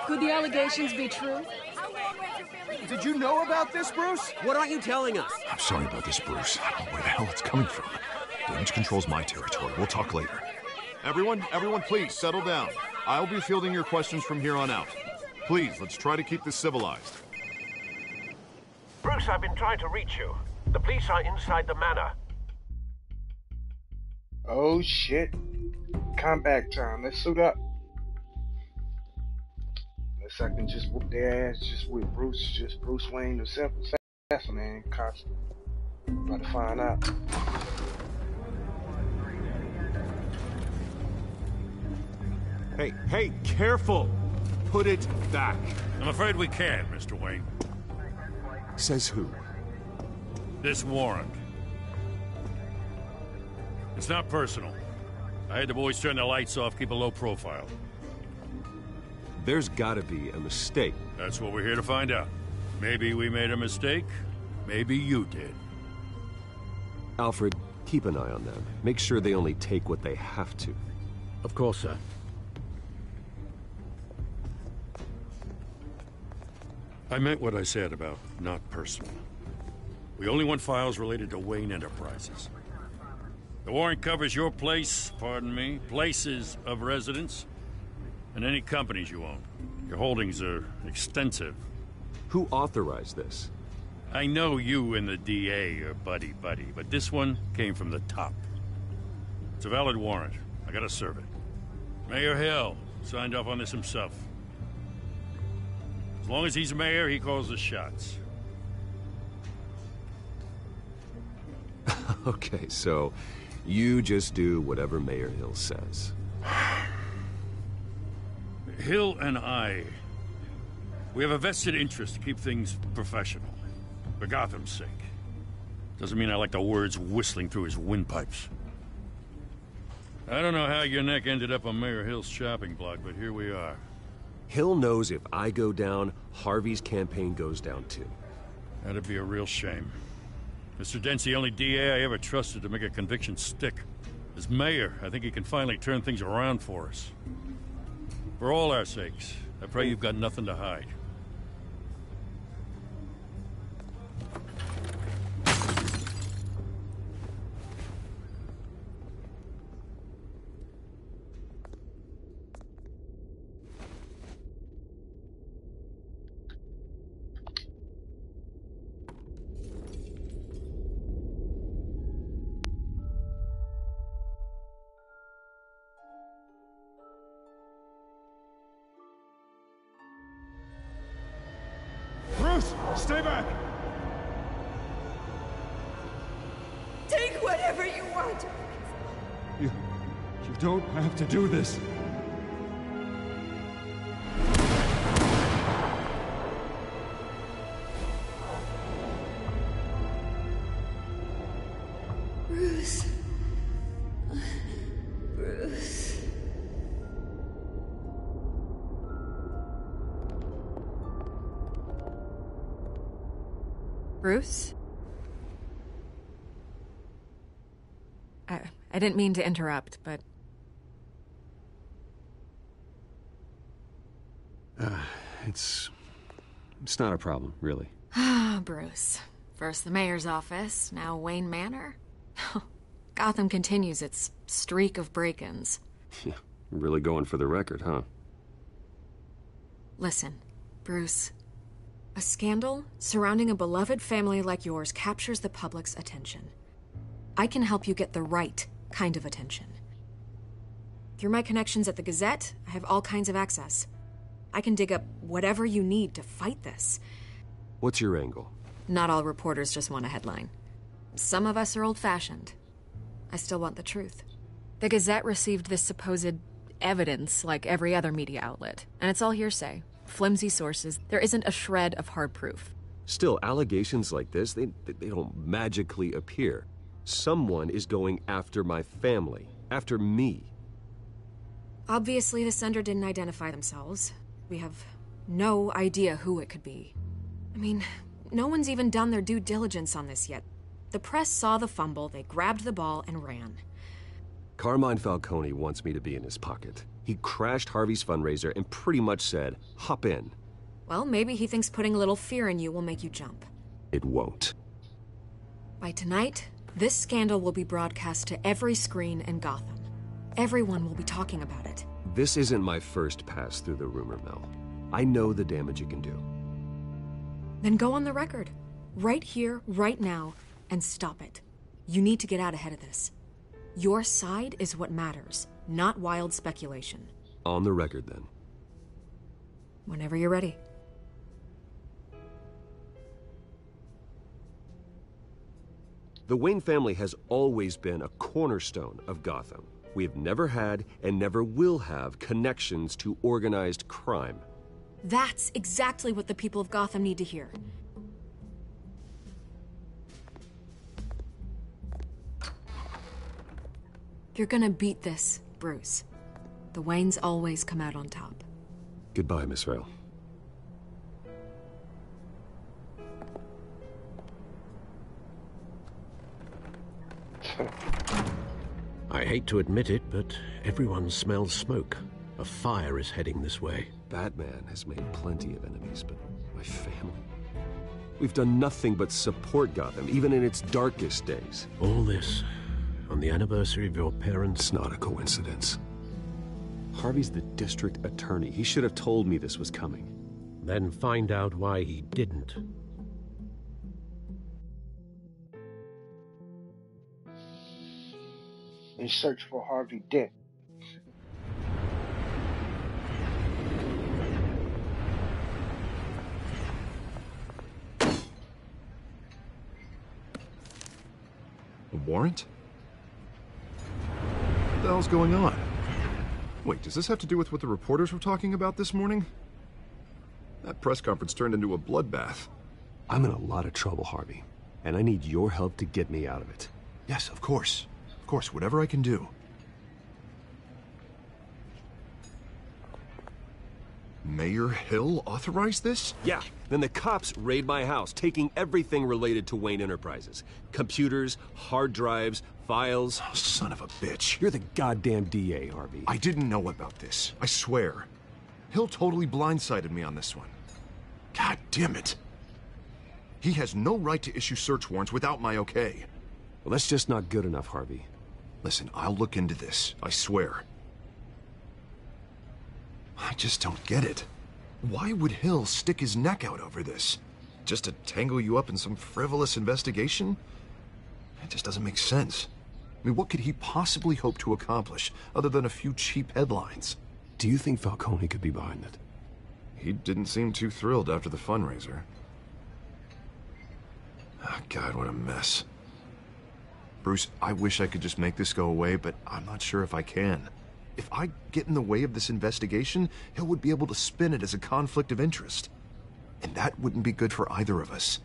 Could the allegations be true? Did you know about this, Bruce? What aren't you telling us? I'm sorry about this, Bruce. I don't know where the hell it's coming from. Damage control's my territory. We'll talk later. Everyone, please, settle down. I'll be fielding your questions from here on out. Please, let's try to keep this civilized. Bruce, I've been trying to reach you. The police are inside the manor. Oh shit. Combat time. Let's suit up. Unless I can just whoop their ass just with Bruce Wayne himself. That's man, costume. About to find out. Hey, careful! Put it back. I'm afraid we can't, Mr. Wayne. Says who? This warrant. It's not personal. I had the boys turn the lights off, keep a low profile. There's gotta be a mistake. That's what we're here to find out. Maybe we made a mistake. Maybe you did. Alfred, keep an eye on them. Make sure they only take what they have to. Of course, sir. I meant what I said about not personal. We only want files related to Wayne Enterprises. The warrant covers your place, pardon me, places of residence, and any companies you own. Your holdings are extensive. Who authorized this? I know you and the DA are buddy-buddy, but this one came from the top. It's a valid warrant. I gotta serve it. Mayor Hill signed off on this himself. As long as he's mayor, he calls the shots. Okay, so you just do whatever Mayor Hill says. Hill and I, we have a vested interest to keep things professional. For Gotham's sake. Doesn't mean I like the words whistling through his windpipes. I don't know how your neck ended up on Mayor Hill's shopping block, but here we are. Hill knows if I go down, Harvey's campaign goes down too. That'd be a real shame. Mr. Dent's the only DA I ever trusted to make a conviction stick. As mayor, I think he can finally turn things around for us. For all our sakes, I pray you've got nothing to hide. Bruce, stay back! Take whatever you want. You don't have to do this. Bruce. Bruce. Bruce? I didn't mean to interrupt, but... It's not a problem, really. Ah, Bruce. First the mayor's office, now Wayne Manor. Gotham continues its streak of break-ins. Yeah, really going for the record, huh? Listen, Bruce. A scandal surrounding a beloved family like yours captures the public's attention. I can help you get the right kind of attention. Through my connections at the Gazette, I have all kinds of access. I can dig up whatever you need to fight this. What's your angle? Not all reporters just want a headline. Some of us are old-fashioned. I still want the truth. The Gazette received this supposed evidence like every other media outlet, and it's all hearsay. Flimsy sources. There isn't a shred of hard proof. Still, allegations like this, they don't magically appear. Someone is going after my family, after me. Obviously, the sender didn't identify themselves. We have no idea who it could be. I mean, no one's even done their due diligence on this yet. The press saw the fumble, they grabbed the ball and ran. Carmine Falcone wants me to be in his pocket. He crashed Harvey's fundraiser and pretty much said, hop in. Well, maybe he thinks putting a little fear in you will make you jump. It won't. By tonight, this scandal will be broadcast to every screen in Gotham. Everyone will be talking about it. This isn't my first pass through the rumor mill. I know the damage it can do. Then go on the record. Right here, right now, and stop it. You need to get out ahead of this. Your side is what matters, not wild speculation. On the record, then. Whenever you're ready. The Wayne family has always been a cornerstone of Gotham. We have never had and never will have connections to organized crime. That's exactly what the people of Gotham need to hear. You're gonna beat this, Bruce. The Waynes always come out on top. Goodbye, Miss Vale. I hate to admit it, but everyone smells smoke. A fire is heading this way. Batman has made plenty of enemies, but my family? We've done nothing but support Gotham, even in its darkest days. All this on the anniversary of your parents? It's not a coincidence. Harvey's the district attorney. He should have told me this was coming. Then find out why he didn't. And search for Harvey Dent. A warrant? What the hell's going on? Wait, does this have to do with what the reporters were talking about this morning? That press conference turned into a bloodbath. I'm in a lot of trouble, Harvey, and I need your help to get me out of it. Yes, of course. Of course, whatever I can do. Mayor Hill authorized this? Yeah. Then the cops raid my house, taking everything related to Wayne Enterprises. Computers, hard drives, files. Oh, son of a bitch. You're the goddamn DA, Harvey. I didn't know about this. I swear. Hill totally blindsided me on this one. God damn it. He has no right to issue search warrants without my okay. Well, that's just not good enough, Harvey. Listen, I'll look into this. I swear. I just don't get it. Why would Hill stick his neck out over this? Just to tangle you up in some frivolous investigation? It just doesn't make sense. I mean, what could he possibly hope to accomplish other than a few cheap headlines? Do you think Falcone could be behind it? He didn't seem too thrilled after the fundraiser. Oh, God, what a mess. Bruce, I wish I could just make this go away, but I'm not sure if I can. If I get in the way of this investigation, Hill would be able to spin it as a conflict of interest. And that wouldn't be good for either of us.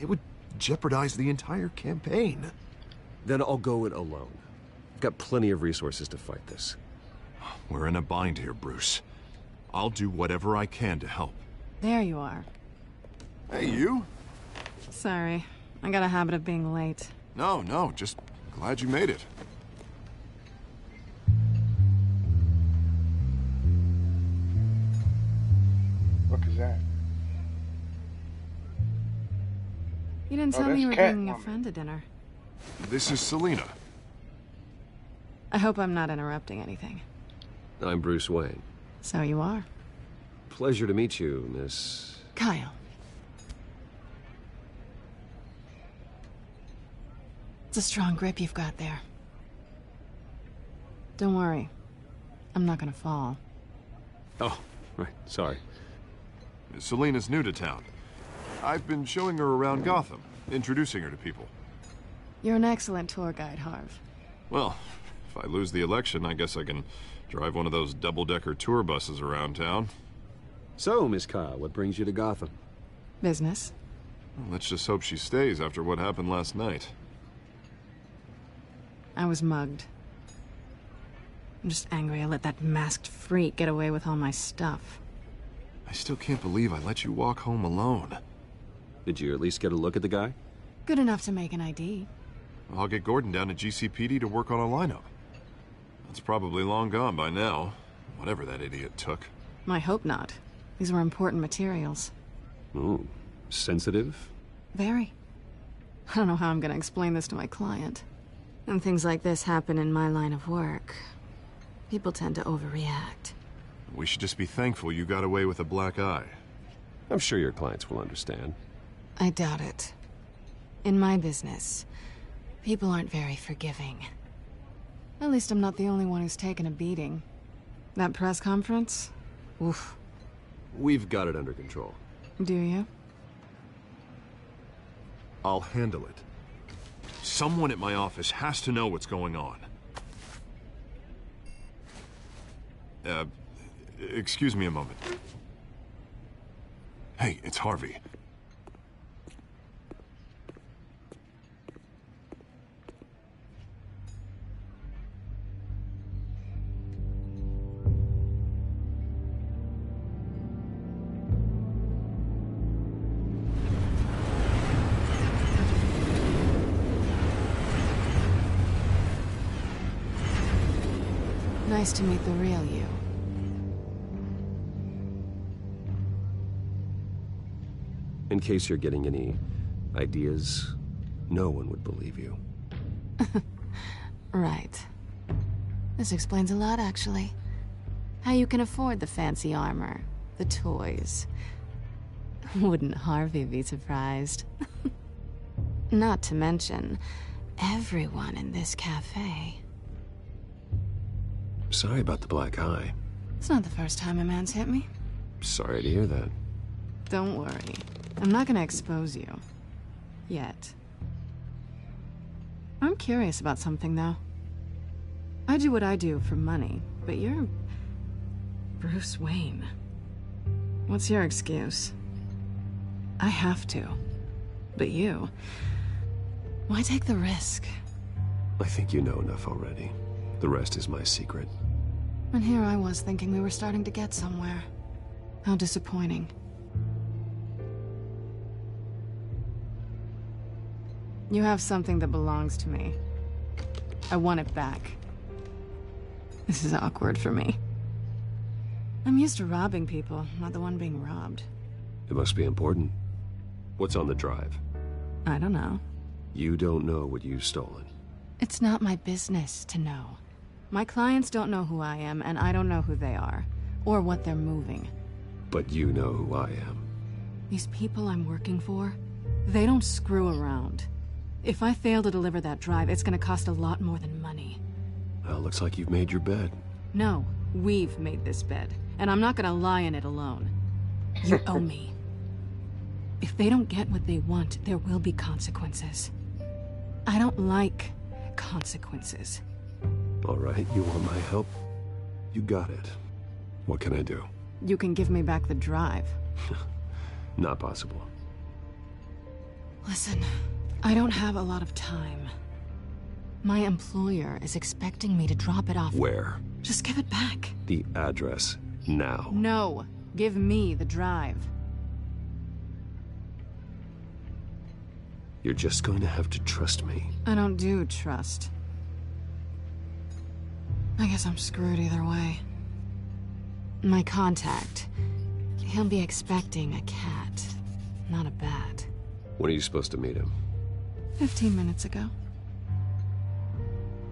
It would jeopardize the entire campaign. Then I'll go it alone. I've got plenty of resources to fight this. We're in a bind here, Bruce. I'll do whatever I can to help. There you are. Hey, you? Sorry. I got a habit of being late. No, just glad you made it. What is that? You didn't tell me you were bringing a friend to dinner. This is Selina. I hope I'm not interrupting anything. I'm Bruce Wayne. So you are. Pleasure to meet you, Miss... Kyle. It's a strong grip you've got there. Don't worry. I'm not gonna fall. Oh, right. Sorry. Selina's new to town. I've been showing her around Gotham, introducing her to people. You're an excellent tour guide, Harv. Well, if I lose the election, I guess I can drive one of those double-decker tour buses around town. So, Miss Kyle, what brings you to Gotham? Business. Well, let's just hope she stays after what happened last night. I was mugged. I'm just angry I let that masked freak get away with all my stuff. I still can't believe I let you walk home alone. Did you at least get a look at the guy? Good enough to make an ID. I'll get Gordon down to GCPD to work on a lineup. That's probably long gone by now, whatever that idiot took. I hope not. These were important materials. Ooh, sensitive? Very. I don't know how I'm gonna explain this to my client. When things like this happen in my line of work, people tend to overreact. We should just be thankful you got away with a black eye. I'm sure your clients will understand. I doubt it. In my business, people aren't very forgiving. At least I'm not the only one who's taken a beating. That press conference? Oof. We've got it under control. Do you? I'll handle it. Someone at my office has to know what's going on. Excuse me a moment. Hey, it's Harvey. Nice to meet the real you. In case you're getting any ideas, no one would believe you. Right. This explains a lot, actually. How you can afford the fancy armor, the toys. Wouldn't Harvey be surprised? Not to mention, everyone in this cafe. Sorry about the black eye. It's not the first time a man's hit me. Sorry to hear that. Don't worry. I'm not gonna expose you. Yet. I'm curious about something, though. I do what I do for money, but you're... Bruce Wayne. What's your excuse? I have to. But you... Why take the risk? I think you know enough already. The rest is my secret. And here I was thinking we were starting to get somewhere. How disappointing. You have something that belongs to me. I want it back. This is awkward for me. I'm used to robbing people, not the one being robbed. It must be important. What's on the drive? I don't know. You don't know what you've stolen. It's not my business to know. My clients don't know who I am, and I don't know who they are, or what they're moving. But you know who I am. These people I'm working for, they don't screw around. If I fail to deliver that drive, it's gonna cost a lot more than money. Well, looks like you've made your bed. No, we've made this bed, and I'm not gonna lie in it alone. You owe me. If they don't get what they want, there will be consequences. I don't like consequences. All right, you want my help? You got it. What can I do? You can give me back the drive. Not possible. Listen, I don't have a lot of time. My employer is expecting me to drop it off. Where? Just give it back. The address, now. No, give me the drive. You're just going to have to trust me. I don't do trust. I guess I'm screwed either way. My contact, he'll be expecting a cat, not a bat. When are you supposed to meet him? 15 minutes ago.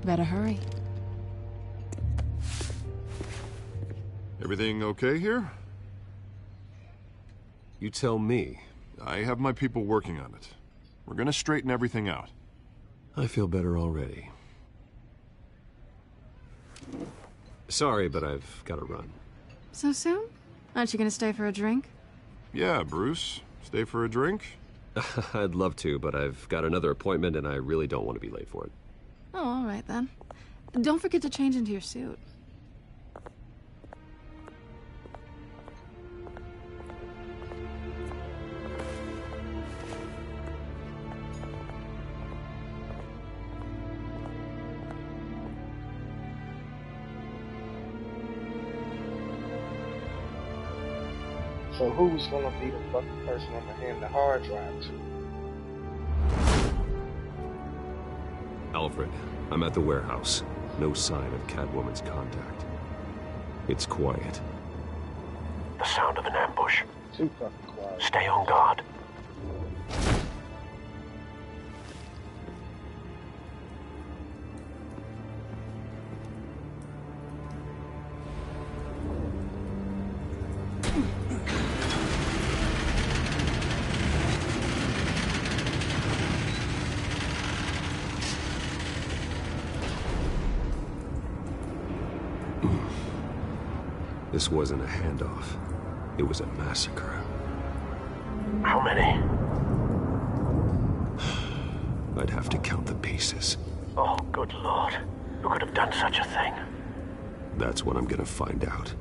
Better hurry. Everything okay here? You tell me. I have my people working on it. We're gonna straighten everything out. I feel better already. Sorry, but I've got to run. So soon? Aren't you gonna stay for a drink? Yeah, Bruce. Stay for a drink? I'd love to, but I've got another appointment and I really don't want to be late for it. Oh, all right then. Don't forget to change into your suit. So who's gonna be the fucking person I'm gonna hand the hard drive to? Alfred, I'm at the warehouse. No sign of Catwoman's contact. It's quiet. The sound of an ambush. Too fucking quiet. Stay on guard. This wasn't a handoff. It was a massacre. How many? I'd have to count the pieces. Oh, good Lord. Who could have done such a thing? That's what I'm gonna find out.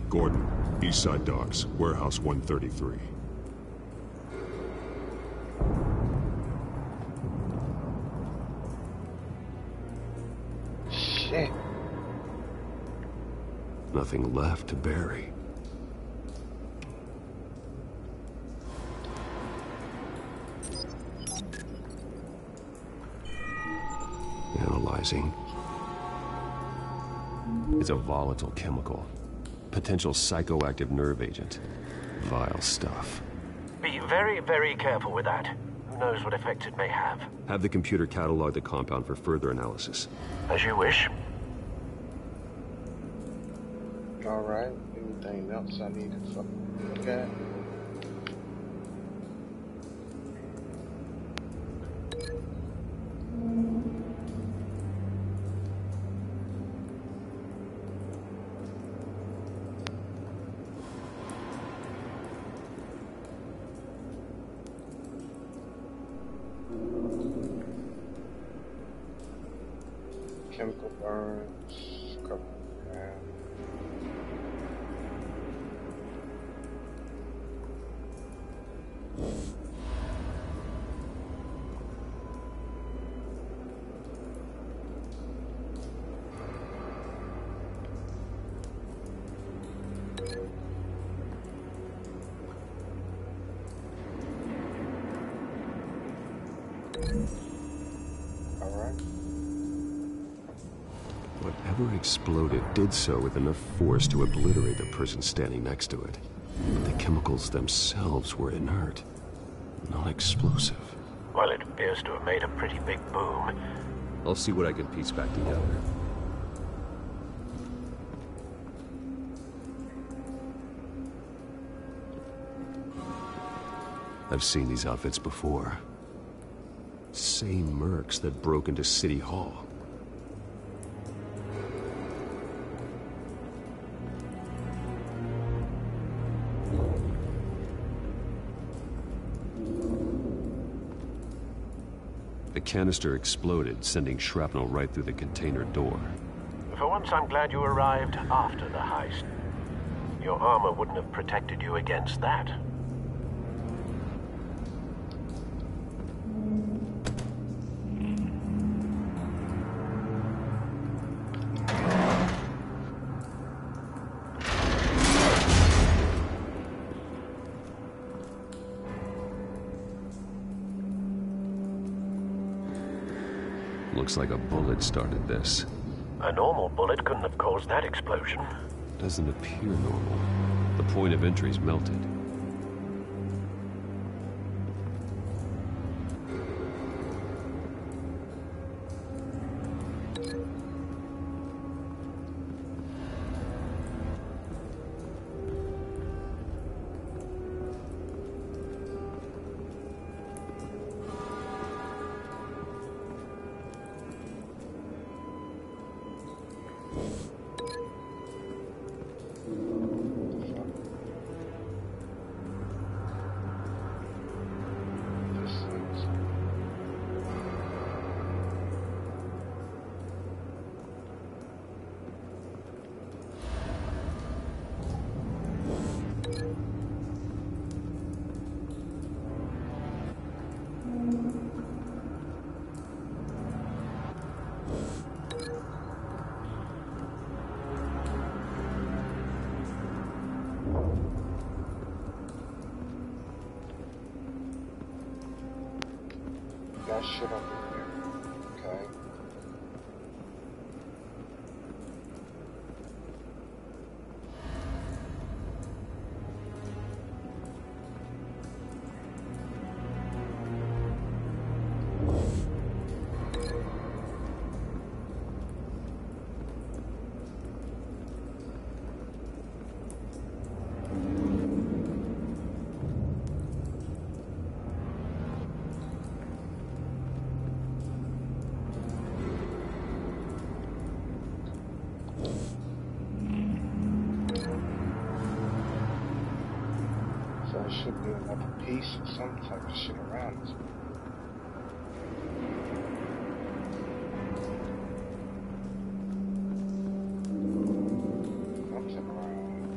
Gordon, Eastside Docks, Warehouse 133. Shit. Nothing left to bury. Analyzing. It's a volatile chemical. Potential psychoactive nerve agent. Vile stuff. Be very, very careful with that. Who knows what effect it may have. Have the computer catalog the compound for further analysis. As you wish. Alright, anything else I need to fucking look at? Chemical burns, couple Whatever exploded did so with enough force to obliterate the person standing next to it. But the chemicals themselves were inert, not explosive. Well, it appears to have made a pretty big boom. I'll see what I can piece back together. I've seen these outfits before. Same mercs that broke into City Hall. The canister exploded, sending shrapnel right through the container door. For once, I'm glad you arrived after the heist. Your armor wouldn't have protected you against that. Looks like a bullet started this. A normal bullet couldn't have caused that explosion. Doesn't appear normal. The point of entry's melted. Got shit up in there. should be another piece or some type of shit around this. Something around.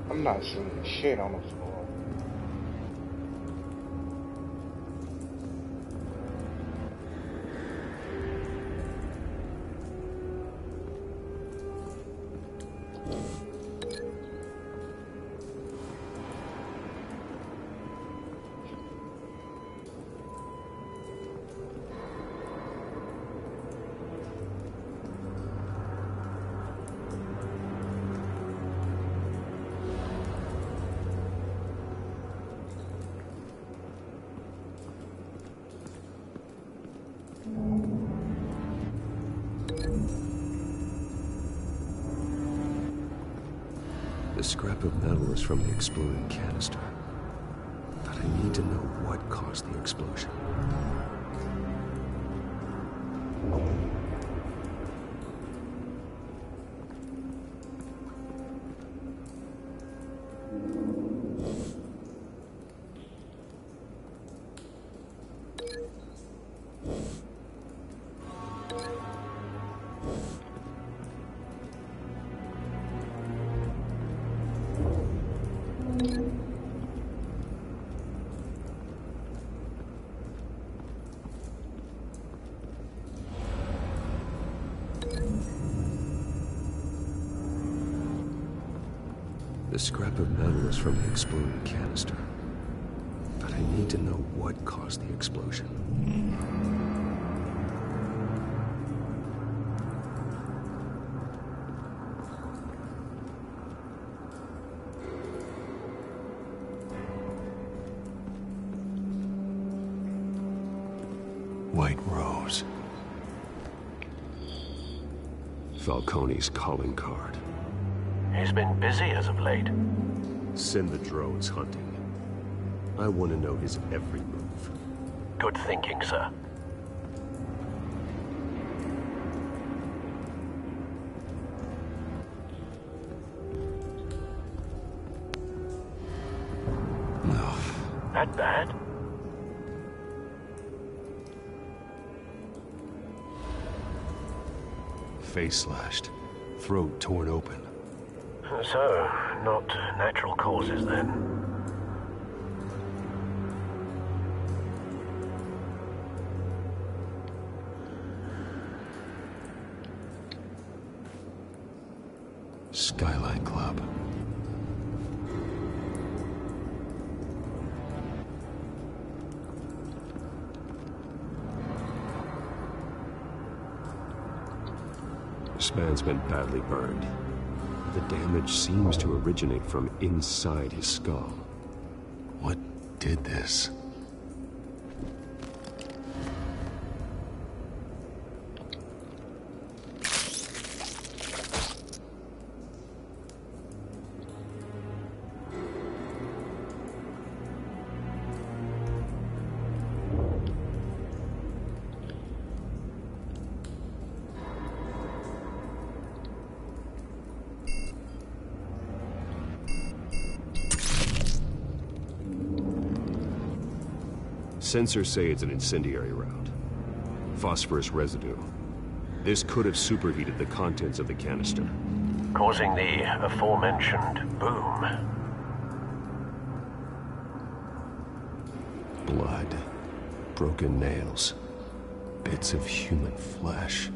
I'm not seeing shit on the floor. The scrap of metal is from the exploding canister. But I need to know what caused the explosion. The scrap of metal is from the exploding canister. But I need to know what caused the explosion. White Rose. Falcone's calling card. He's been busy as of late. Send the drones hunting. I want to know his every move. Good thinking, sir. No. That bad? Face slashed. Throat torn open. So, not natural causes then. Skyline Club. This man's been badly burned. The damage seems to originate from inside his skull. What did this? Sensors say it's an incendiary round. Phosphorus residue. This could have superheated the contents of the canister, causing the aforementioned boom. Blood. Broken nails. Bits of human flesh.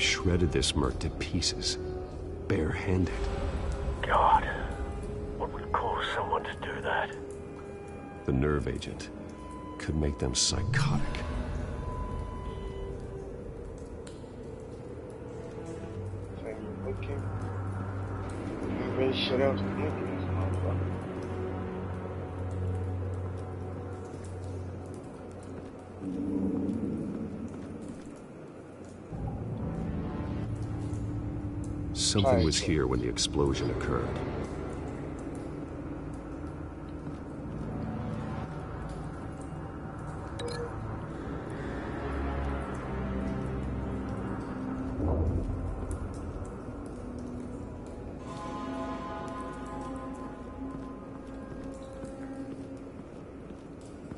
Shredded this merc to pieces, bare-handed. God, what would cause someone to do that? The nerve agent could make them psychotic. blinking. I really should have blinking this motherfucker. Something was here when the explosion occurred.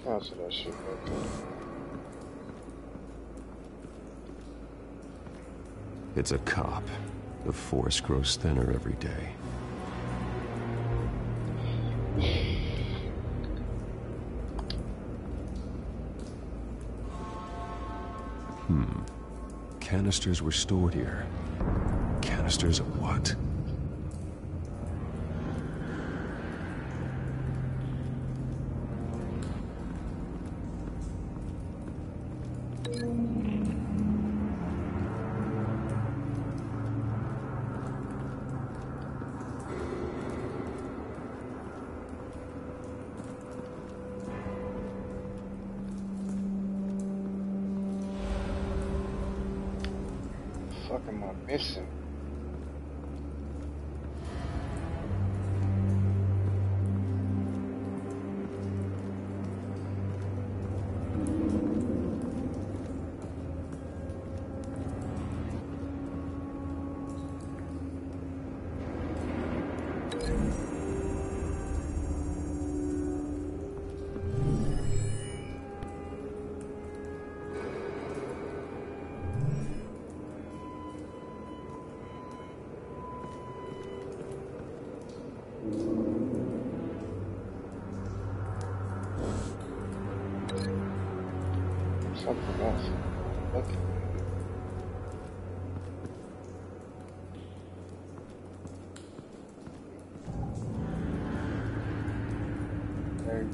Cancel that shit right there. It's a cop. The force grows thinner every day. Canisters were stored here. Canisters of what? Fuck am I missing? Something else. Okay. Very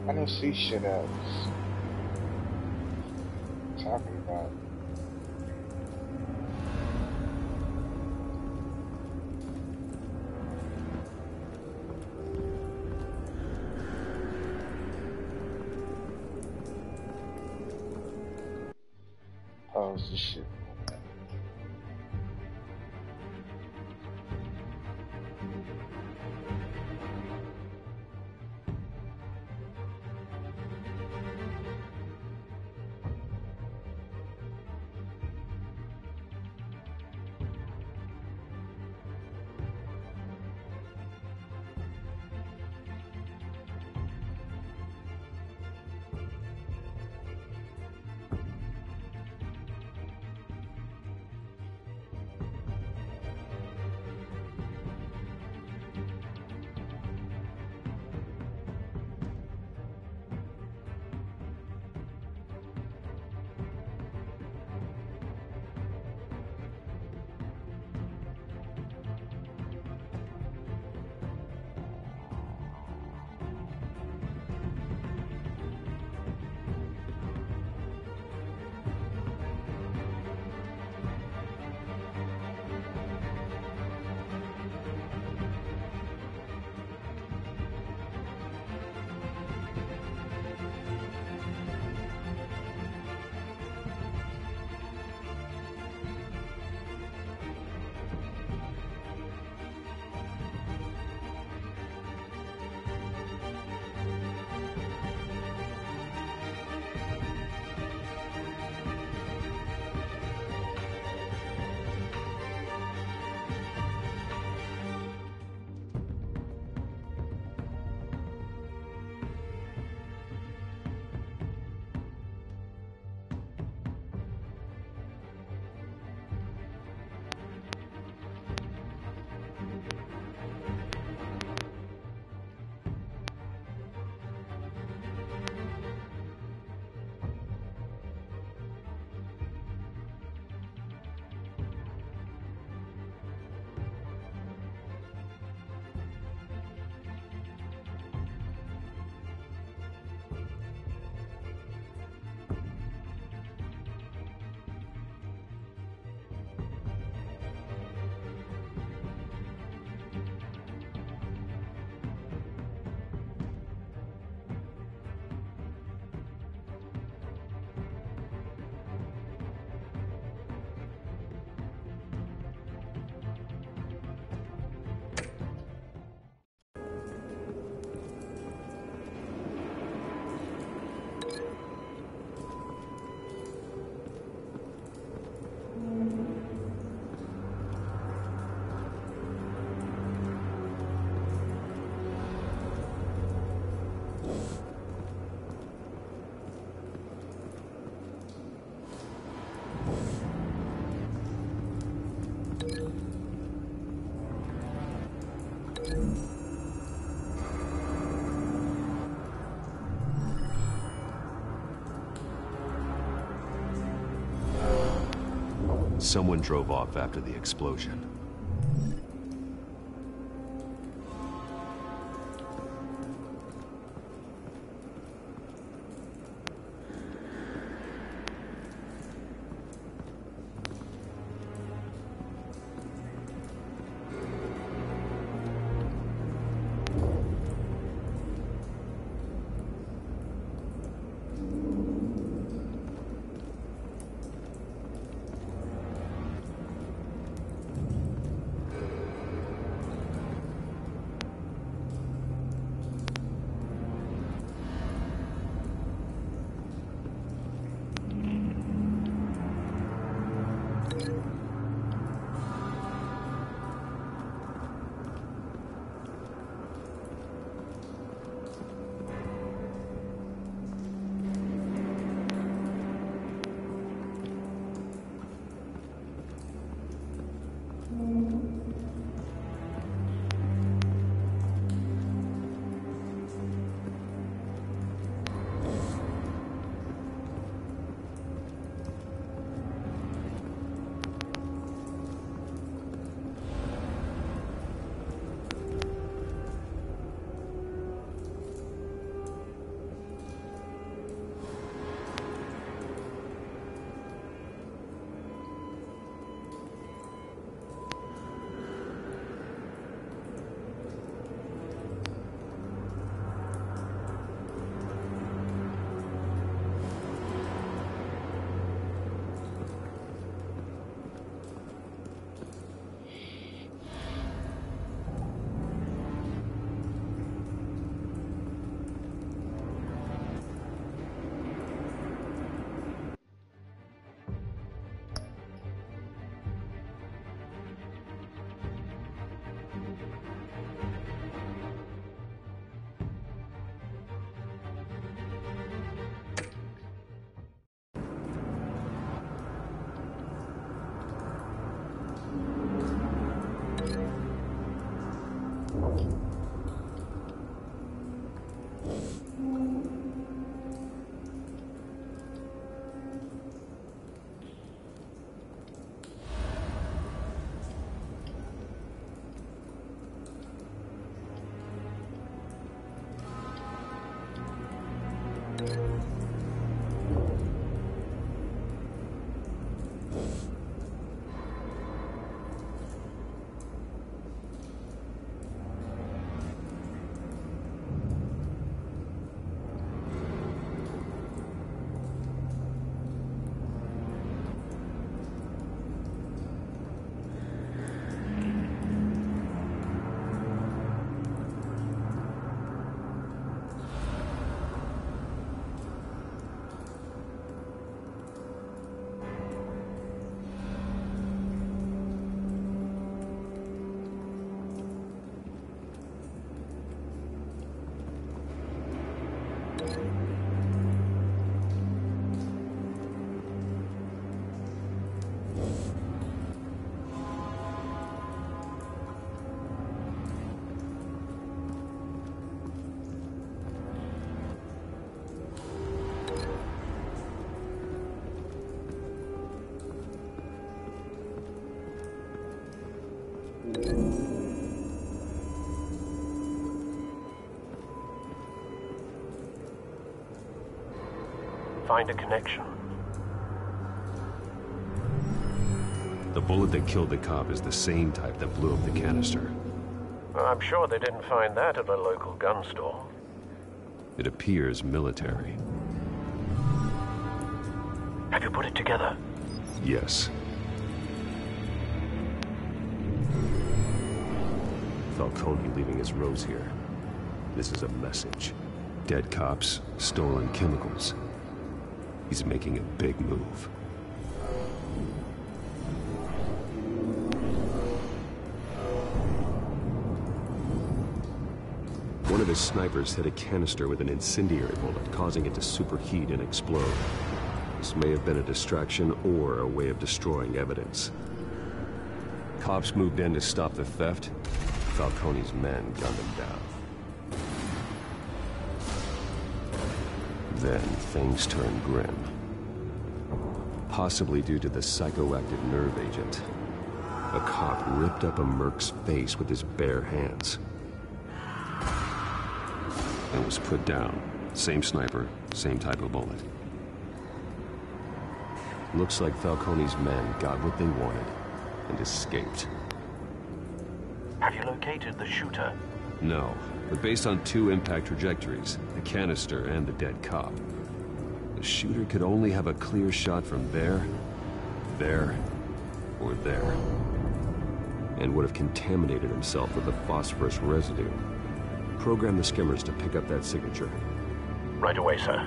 I didn't see shit else. Talking about. Pause this shit. Someone drove off after the explosion. Find a connection. The bullet that killed the cop is the same type that blew up the canister. I'm sure they didn't find that at a local gun store. It appears military. Have you put it together? Yes. Falcone leaving his rose here. This is a message. Dead cops, stolen chemicals. He's making a big move. One of his snipers hit a canister with an incendiary bullet, causing it to superheat and explode. This may have been a distraction or a way of destroying evidence. Cops moved in to stop the theft. Falcone's men gunned him down. Then things turned grim. possibly due to the psychoactive nerve agent. A cop ripped up a merc's face with his bare hands. And was put down. Same sniper, same type of bullet. Looks like Falcone's men got what they wanted and escaped. Have you located the shooter? No, but based on 2 impact trajectories, the canister and the dead cop, the shooter could only have a clear shot from there, or there, and would have contaminated himself with the phosphorus residue. Program the skimmers to pick up that signature. Right away, sir.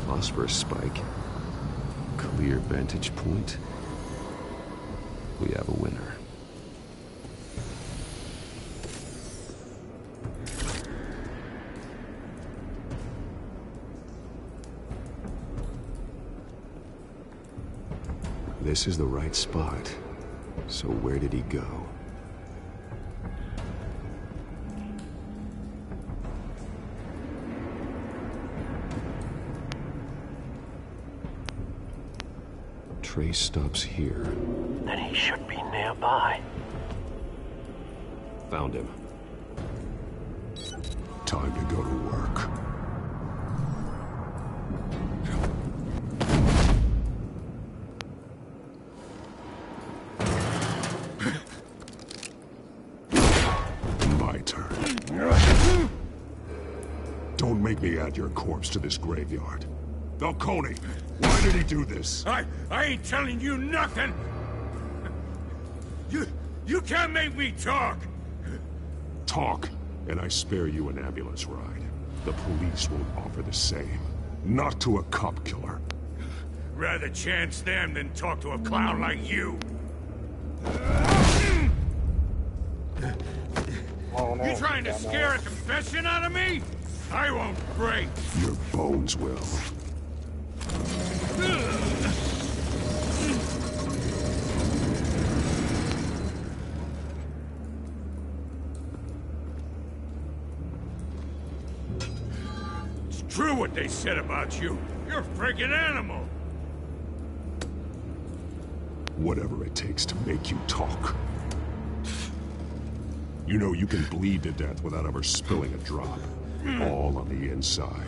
Phosphorus spike. Clear vantage point. We have a winner. This is the right spot. So where did he go? Trace stops here. Then he should be nearby. Found him. Time to go to work. My turn. Don't make me add your corpse to this graveyard. Falcone, why did he do this? I ain't telling you nothing! You can't make me talk! Talk, and I spare you an ambulance ride. The police won't offer the same. Not to a cop killer. Rather chance them than talk to a clown like you. You trying to scare a confession out of me? I won't break. Your bones will. It's true what they said about you. You're a freaking animal. Whatever it takes to make you talk. You know you can bleed to death without ever spilling a drop. All on the inside.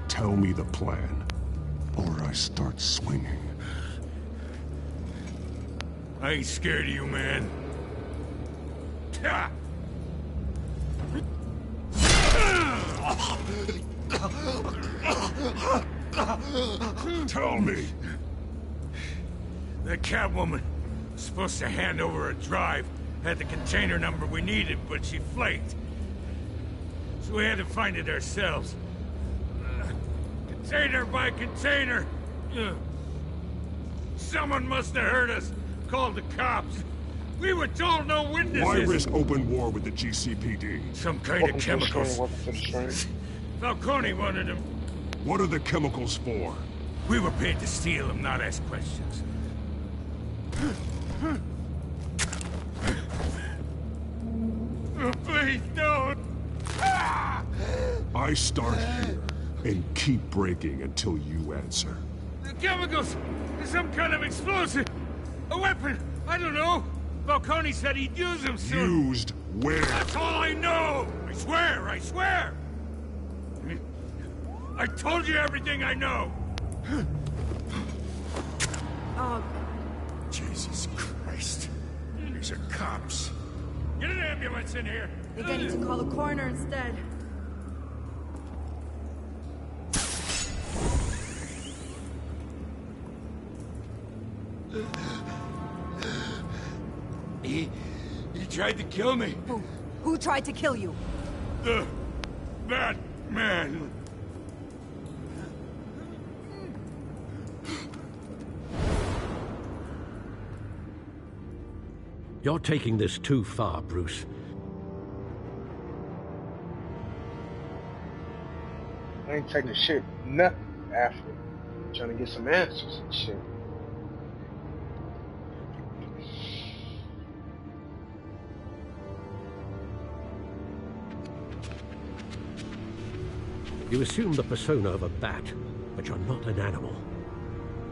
Tell me the plan, or I start swinging. I ain't scared of you, man. Tell me. The Catwoman was supposed to hand over a drive. Had the container number we needed, but she flaked. So we had to find it ourselves. Container by container. Someone must have heard us. Called the cops. We were told no witnesses. Why risk open war with the GCPD? Some kind of chemicals. Falcone wanted them. What are the chemicals for? We were paid to steal them, not ask questions. Please don't. I start here and keep breaking until you answer. The chemicals! Some kind of explosive! A weapon! I don't know! Falcone said he'd use them soon! Used where? That's all I know! I swear! I swear! I told you everything I know! Jesus Christ. These are cops. Get an ambulance in here! I think I need to call the coroner instead. He tried to kill me. Who tried to kill you? That man. You're taking this too far, Bruce. I ain't taking shit nothing after. Trying to get some answers and shit. You assume the persona of a bat, but you're not an animal.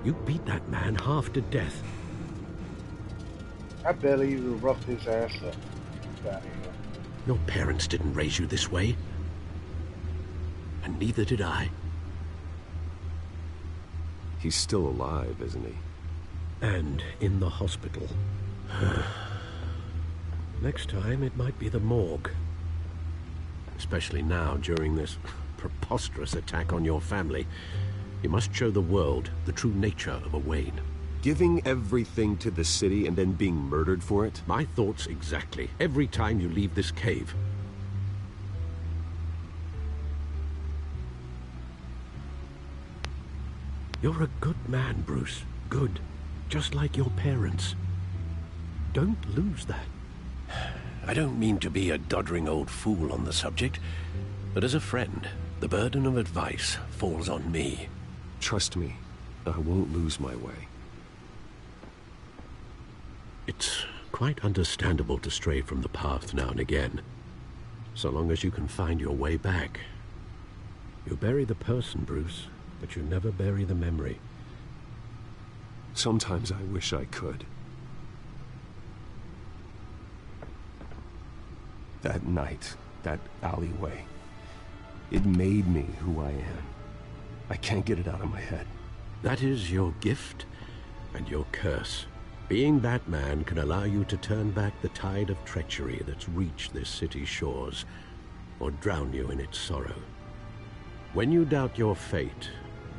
You beat that man half to death. I barely even roughed his ass up. Got out of here. Your parents didn't raise you this way. And neither did I. He's still alive, isn't he? And in the hospital. Next time, it might be the morgue. Especially now, during this preposterous attack on your family. You must show the world the true nature of a Wayne. Giving everything to the city and then being murdered for it? My thoughts exactly. Every time you leave this cave. You're a good man, Bruce. Good. Just like your parents. Don't lose that. I don't mean to be a doddering old fool on the subject, but as a friend, the burden of advice falls on me. Trust me, I won't lose my way. It's quite understandable to stray from the path now and again, so long as you can find your way back. You bury the person, Bruce, but you never bury the memory. Sometimes I wish I could. That night, that alleyway, it made me who I am. I can't get it out of my head. That is your gift and your curse. Being that man can allow you to turn back the tide of treachery that's reached this city's shores, or drown you in its sorrow. When you doubt your fate,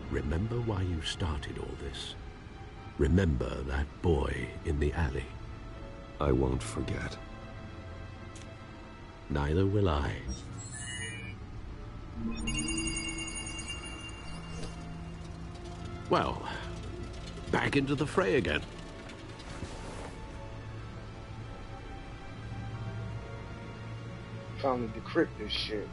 remember why you started all this. Remember that boy in the alley. I won't forget. Neither will I. Well, back into the fray again. Finally decrypt this shit.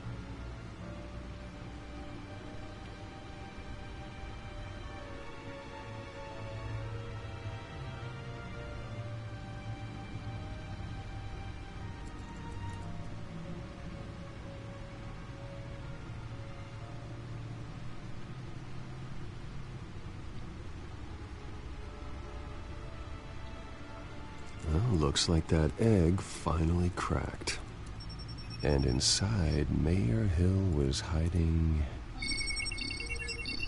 Well, looks like that egg finally cracked. And inside, Mayor Hill was hiding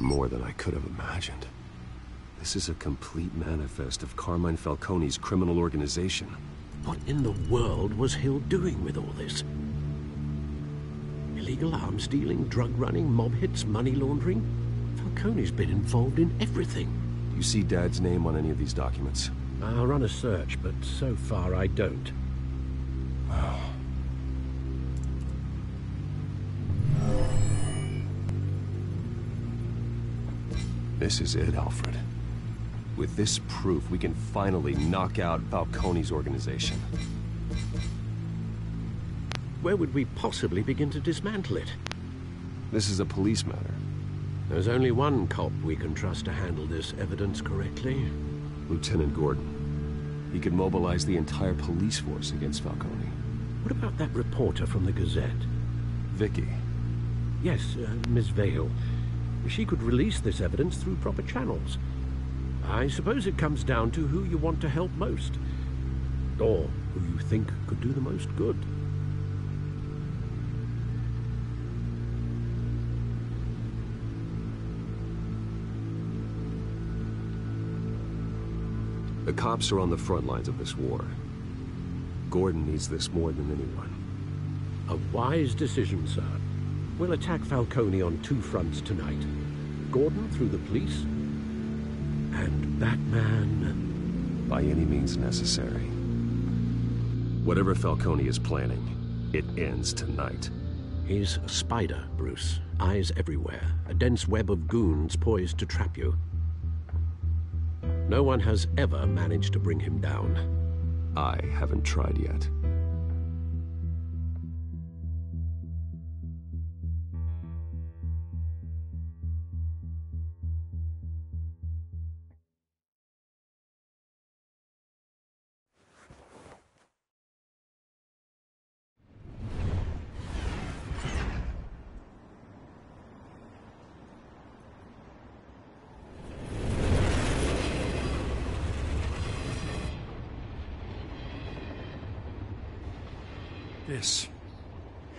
more than I could have imagined. This is a complete manifest of Carmine Falcone's criminal organization. What in the world was Hill doing with all this? Illegal arms dealing, drug running, mob hits, money laundering? Falcone's been involved in everything. Do you see Dad's name on any of these documents? I'll run a search, but so far I don't. This is it, Alfred. With this proof, we can finally knock out Falcone's organization. Where would we possibly begin to dismantle it? This is a police matter. There's only one cop we can trust to handle this evidence correctly. Lieutenant Gordon. He could mobilize the entire police force against Falcone. What about that reporter from the Gazette? Vicky. Yes, Miss Vale. She could release this evidence through proper channels. I suppose it comes down to who you want to help most. Or who you think could do the most good. The cops are on the front lines of this war. Gordon needs this more than anyone. A wise decision, sir. We'll attack Falcone on two fronts tonight. Gordon through the police, and Batman... by any means necessary. Whatever Falcone is planning, it ends tonight. He's a spider, Bruce. Eyes everywhere. A dense web of goons poised to trap you. No one has ever managed to bring him down. I haven't tried yet.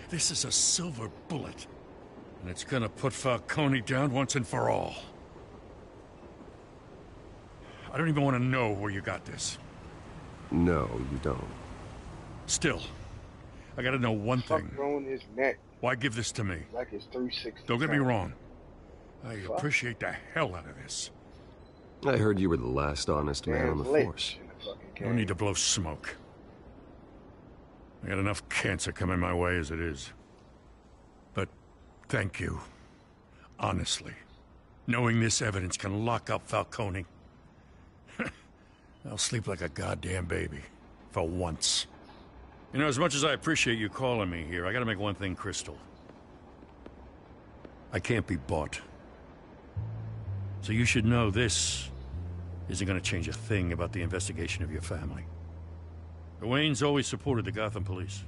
This is a silver bullet. And it's gonna put Falcone down once and for all. I don't even want to know where you got this. No, you don't. Still, I gotta know one thing. Throwing his neck. Why give this to me? Like it's 360. Don't get me wrong. I appreciate the hell out of this. I heard you were the last honest man on the force. No need to blow smoke. I got enough cancer coming my way as it is. But thank you. Honestly. Knowing this evidence can lock up Falcone. I'll sleep like a goddamn baby. For once. You know, as much as I appreciate you calling me here, I gotta make one thing crystal. I can't be bought. So you should know this isn't gonna change a thing about the investigation of your family. The Waynes always supported the Gotham police.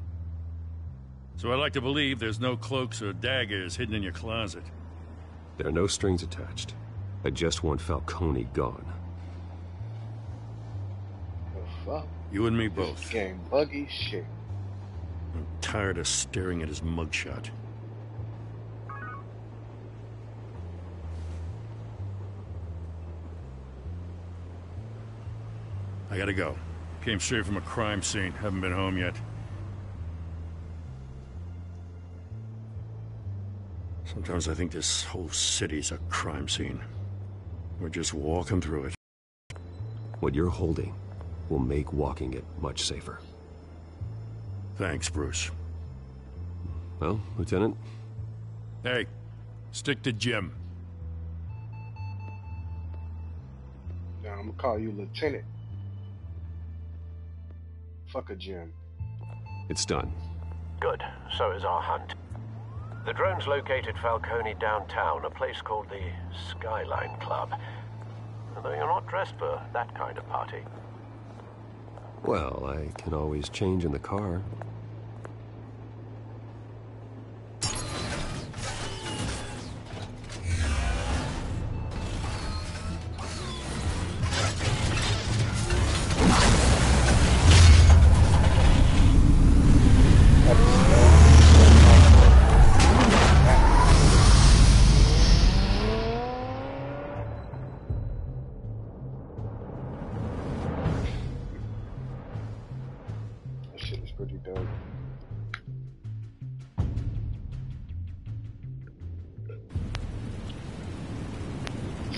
So I like to believe there's no cloaks or daggers hidden in your closet. There are no strings attached. I just want Falcone gone. The fuck? You and me both. This game buggy shit. I'm tired of staring at his mugshot. I gotta go. Came straight from a crime scene. Haven't been home yet. Sometimes I think this whole city's a crime scene. We're just walking through it. What you're holding will make walking it much safer. Thanks, Bruce. Well, Lieutenant? Hey, stick to Jim. Now, I'm gonna call you Lieutenant. Fuck a Jim. It's done. Good. So is our hunt. The drones located Falcone downtown, a place called the Skyline Club. Although you're not dressed for that kind of party. Well, I can always change in the car.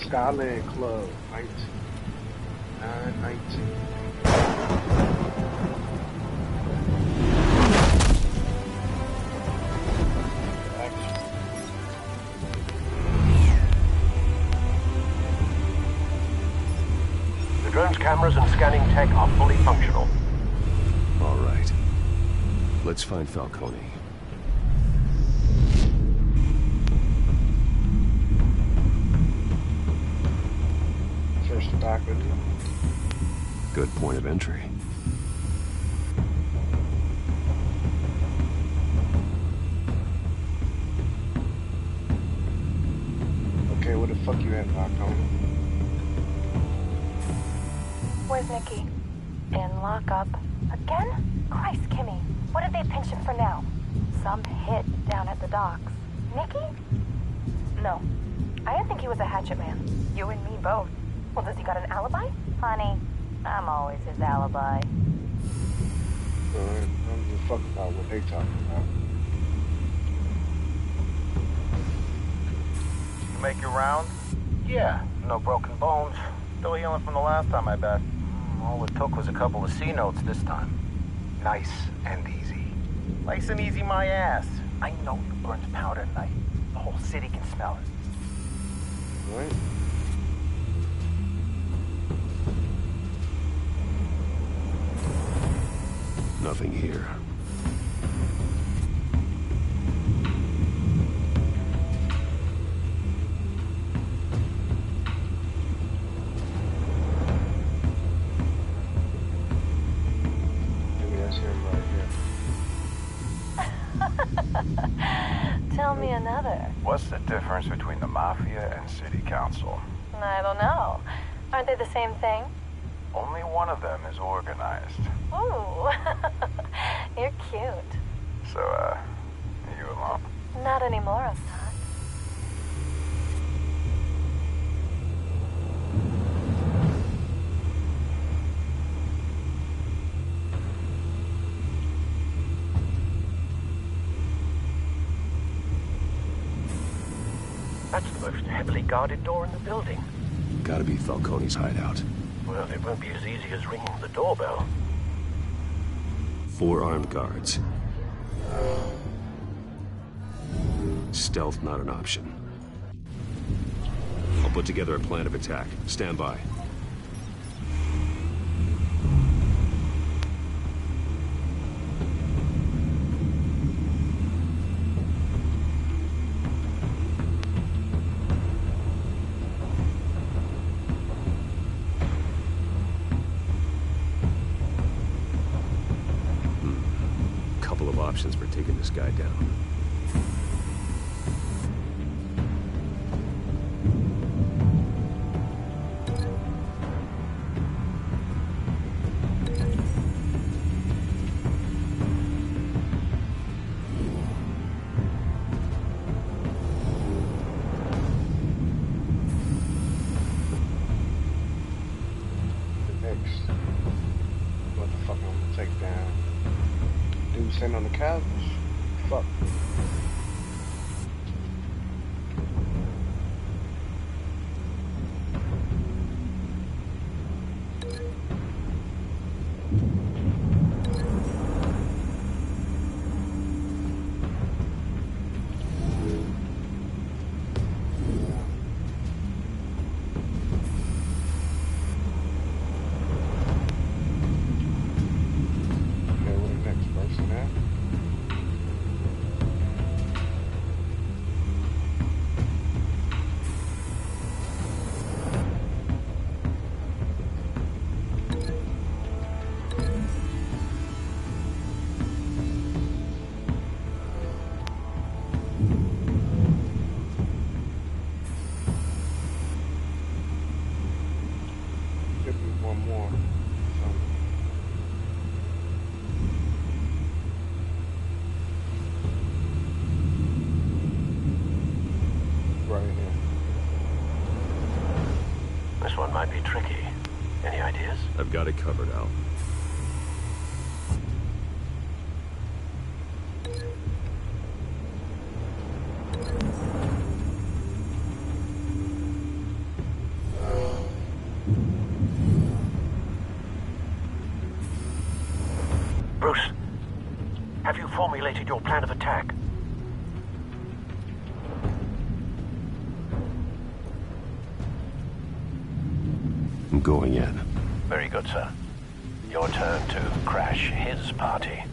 Skyline Club, 919. The drone's cameras and scanning tech are fully functional. All right. Let's find Falcone. First back with you. Good point of entry. Okay, where the fuck you at, Falcone? Where's Nikki? In lockup. Again? Christ, Kimmy. What did they pinch him for now? Some hit down at the docks. Nikki? No. I didn't think he was a hatchet man. You and me both. Well, does he got an alibi? Honey, I'm always his alibi. So I don't give a fuck about what they talking about. You make your round? Yeah, no broken bones. Still healing from the last time I bet. All it took was a couple of C notes this time. Nice and easy. Nice and easy my ass. I know you burned powder at night. The whole city can smell it. What? Nothing here. Maybe that's him right here. Tell me another. What's the difference between the Mafia and City Council? I don't know. Aren't they the same thing? Only one of them is organized. Ooh, you're cute. So, are you alone? Not anymore, Assad. That's the most heavily guarded door in the building. Gotta be Falcone's hideout. Well, it won't be as easy as ringing the doorbell. 4 armed guards. Stealth not an option. I'll put together a plan of attack. Stand by. Couple of options for taking this guy down. Motherfucker, I'm gonna take down. Dude sitting on the couch. Fuck. This one might be tricky. Any ideas? I've got it covered, Al. Bruce, have you formulated your plan of attack? I'm going in. Very good, sir. Your turn to crash his party.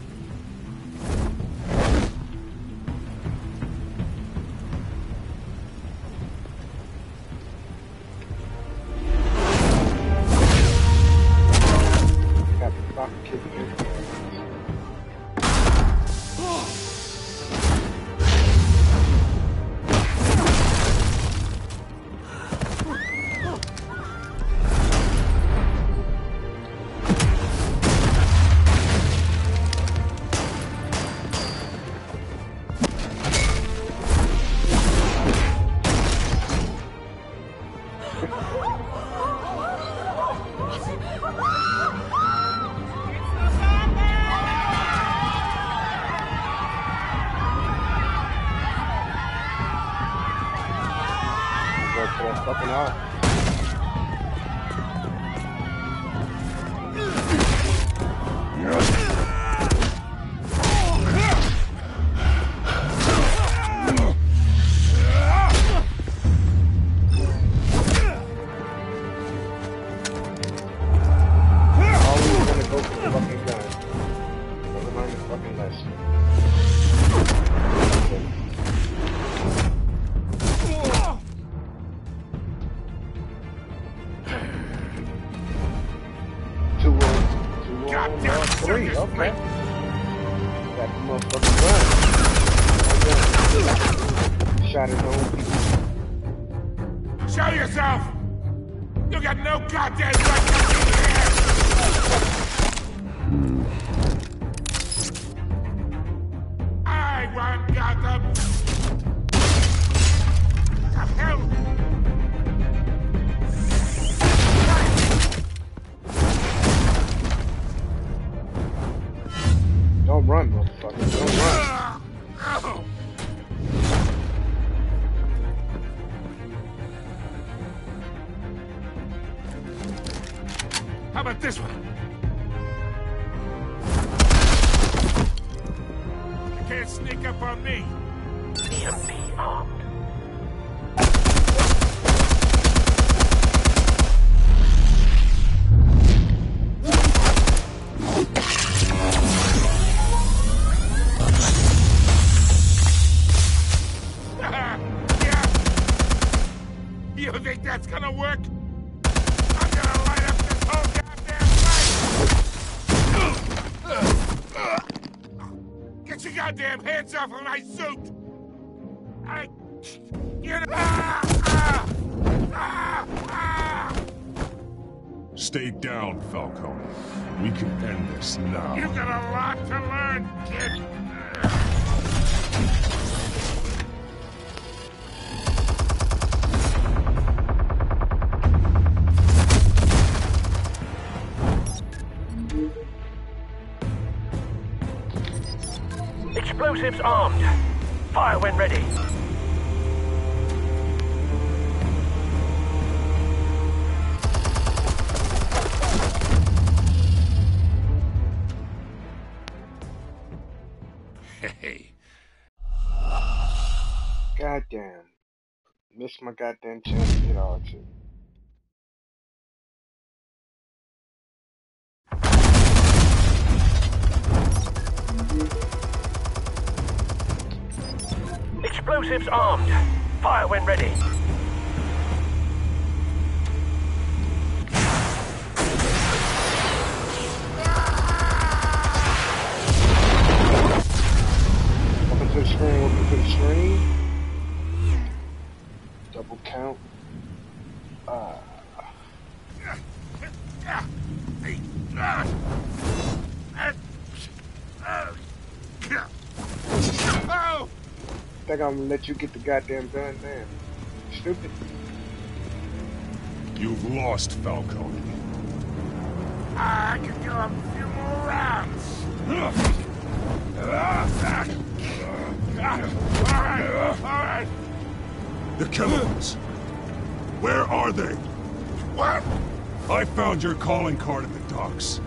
that fucking off. Always gonna go for the fucking gun. Never mind the fucking lesson. Three, okay. Got the motherfucking gun. Shot his own people. Show yourself! You got no goddamn right to be here! I want Gotham! What the hell? Don't run, motherfucker. Don't run. How about this one? You can't sneak up on me. EMP armed. You think that's gonna work? I'm gonna light up this whole goddamn place! Get your goddamn hands off of my suit! Stay down, Falcone. We can end this now. You got a lot to learn, kid! Explosives armed. Fire when ready. Hey. Goddamn. Missed my goddamn chance to get all two. Explosives armed. Fire when ready. Welcome to the screen, welcome to the screen. Double count. Think I'm gonna let you get the goddamn gun, man. Stupid. You've lost, Falcone. I can do a few more rounds. All right. The chemicals. Where are they? What? I found your calling card at the docks.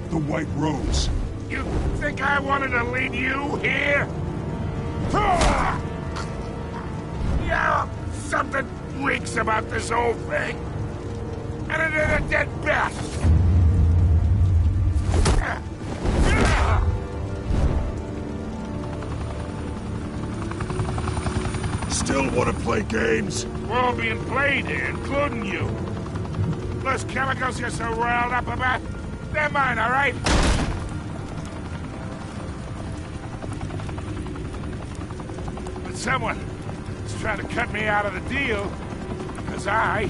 The White Rose. You think I wanted to lead you here? Yeah, something reeks about this whole thing. And it is a dead bat. Still want to play games? We're all being played here, including you. Those chemicals you're so riled up about, they're mine, all right? But someone is trying to cut me out of the deal, because I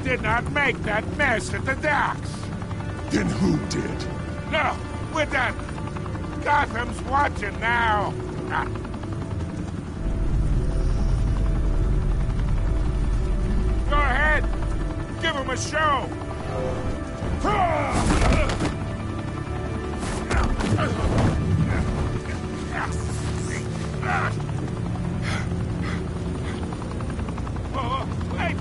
did not make that mess at the docks. Then who did? No, we're done. Gotham's watching now. Go ahead. Give him a show. Oh, wait.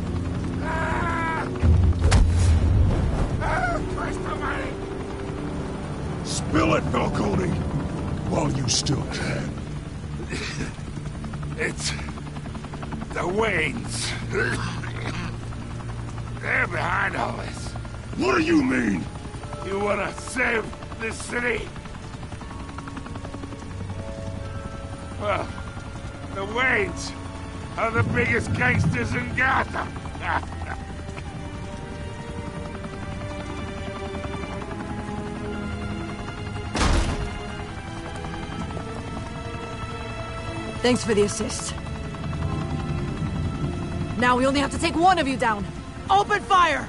Spill it, Falcone! While you still can. It's... the Waynes. They're behind all this. What do you mean? You wanna save this city? Well, the Waynes are the biggest gangsters in Gotham. Thanks for the assist. Now we only have to take one of you down. Open fire!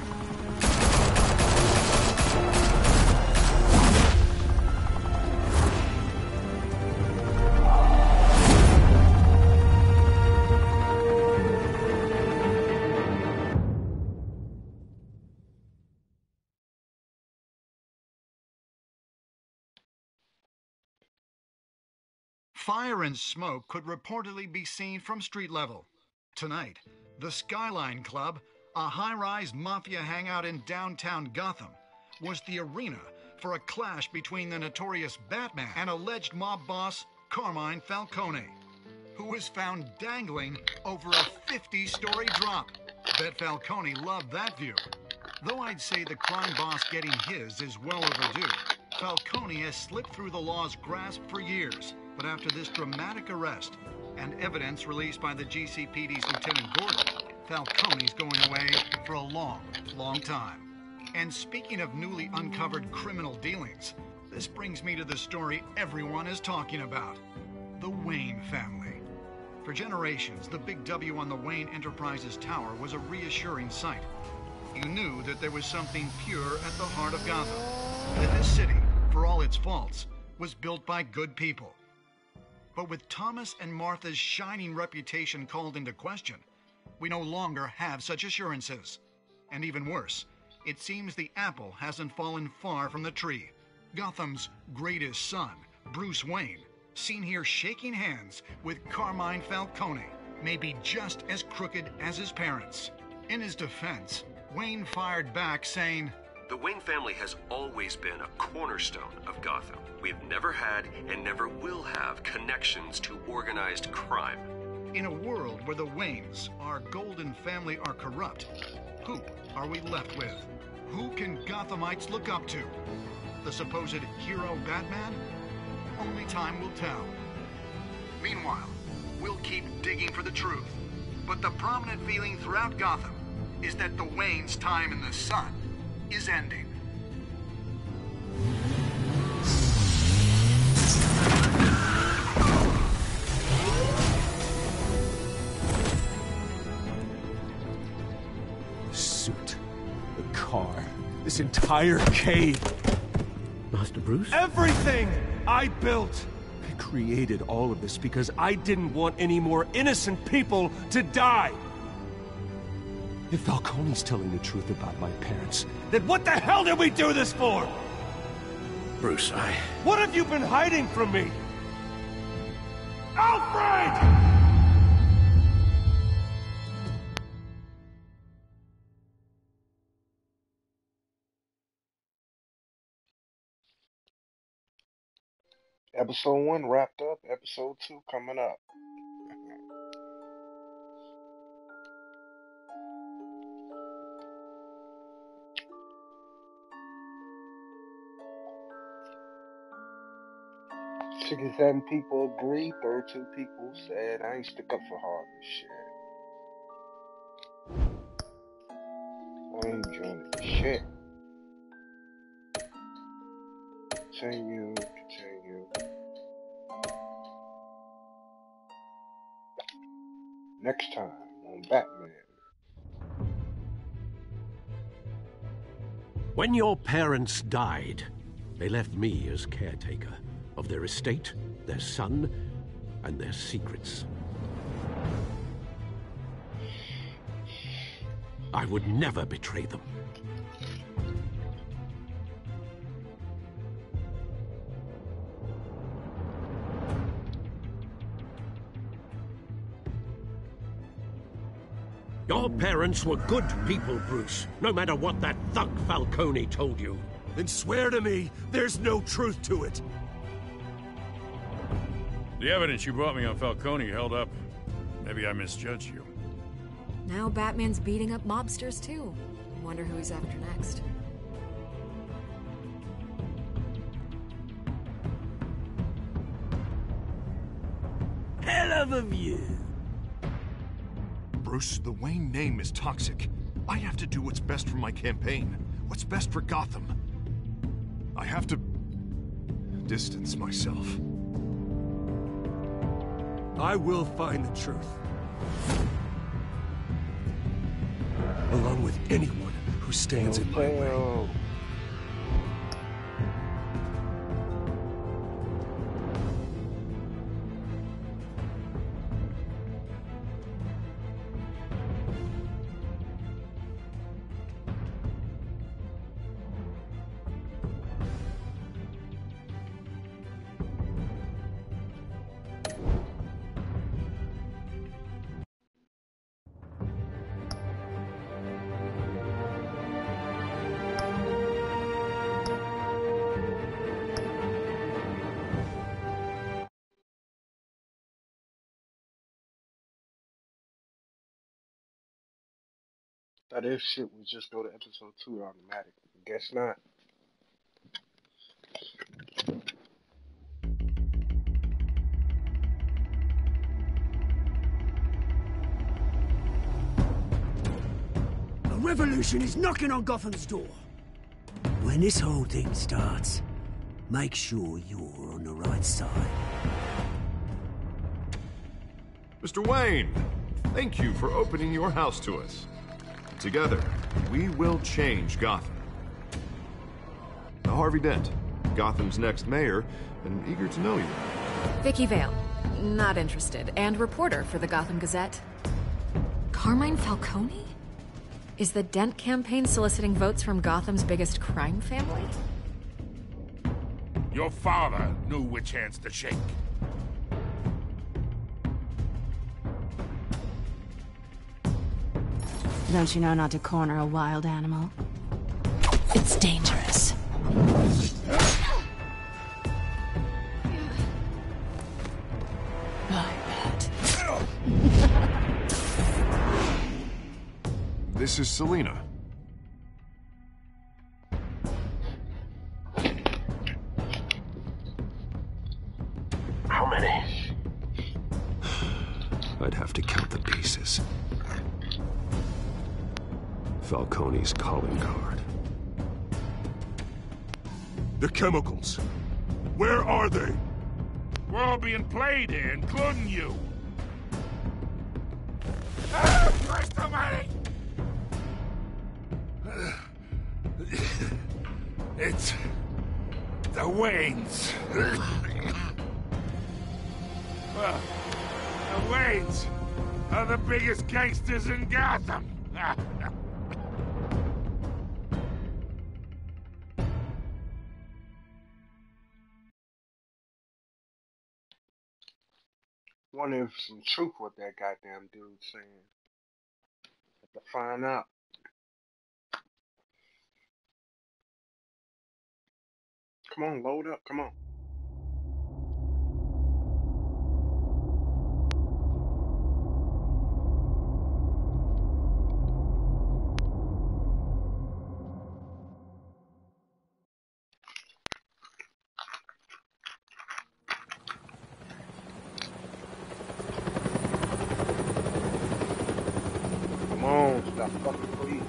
Fire and smoke could reportedly be seen from street level. Tonight, the Skyline Club, a high-rise mafia hangout in downtown Gotham, was the arena for a clash between the notorious Batman and alleged mob boss Carmine Falcone, who was found dangling over a 50-story drop. Bet Falcone loved that view. Though I'd say the crime boss getting his is well overdue, Falcone has slipped through the law's grasp for years. But after this dramatic arrest and evidence released by the GCPD's Lieutenant Gordon, Falcone's going away for a long, long time. And speaking of newly uncovered criminal dealings, this brings me to the story everyone is talking about: the Wayne family. For generations, the big W on the Wayne Enterprises Tower was a reassuring sight. You knew that there was something pure at the heart of Gotham, that this city, for all its faults, was built by good people. But with Thomas and Martha's shining reputation called into question, we no longer have such assurances. And even worse, it seems the apple hasn't fallen far from the tree. Gotham's greatest son, Bruce Wayne, seen here shaking hands with Carmine Falcone, may be just as crooked as his parents. In his defense, Wayne fired back saying, "The Wayne family has always been a cornerstone of Gotham. We've never had and never will have connections to organized crime." In a world where the Waynes, our golden family, are corrupt, who are we left with? Who can Gothamites look up to? The supposed hero Batman? Only time will tell. Meanwhile, we'll keep digging for the truth. But the prominent feeling throughout Gotham is that the Waynes' time in the sun is ending. The suit, the car, this entire cave. Master Bruce? Everything I built! I created all of this because I didn't want any more innocent people to die! If Falcone's telling the truth about my parents, then what the hell did we do this for? Bruce, What have you been hiding from me? Alfred! Episode 1 wrapped up. Episode 2 coming up. Sixty-seven people agreed, 32 people said I ain't stick up for Harvey shit. I ain't joining the shit. Continue. Next time on Batman. When your parents died, they left me as caretaker of their estate, their son, and their secrets. I would never betray them. Your parents were good people, Bruce, no matter what that thug Falcone told you. Then swear to me there's no truth to it. The evidence you brought me on Falcone held up. Maybe I misjudged you. Now Batman's beating up mobsters, too. Wonder who he's after next. Hell of a view. Bruce, the Wayne name is toxic. I have to do what's best for my campaign. What's best for Gotham. I have to distance myself. I will find the truth. Along with anyone who stands in my way. Thought this shit would just go to episode 2 automatic. Guess not. A revolution is knocking on Gotham's door. When this whole thing starts, make sure you're on the right side. Mr. Wayne, thank you for opening your house to us. Together, we will change Gotham. Harvey Dent, Gotham's next mayor, and eager to know you. Vicky Vale, not interested, and reporter for the Gotham Gazette. Carmine Falcone? Is the Dent campaign soliciting votes from Gotham's biggest crime family? Your father knew which hands to shake. Don't you know not to corner a wild animal? It's dangerous. This is Selina. How many? I'd have to count the pieces. Falcone's calling card. The chemicals. Where are they? We're all being played here, including you. Ah, Christ almighty! It's the Waynes. Well, the Waynes are the biggest gangsters in Gotham. Wonder if some truth what that goddamn dude's saying. Have to find out. Come on, load up, come on. Come on, stop fucking please.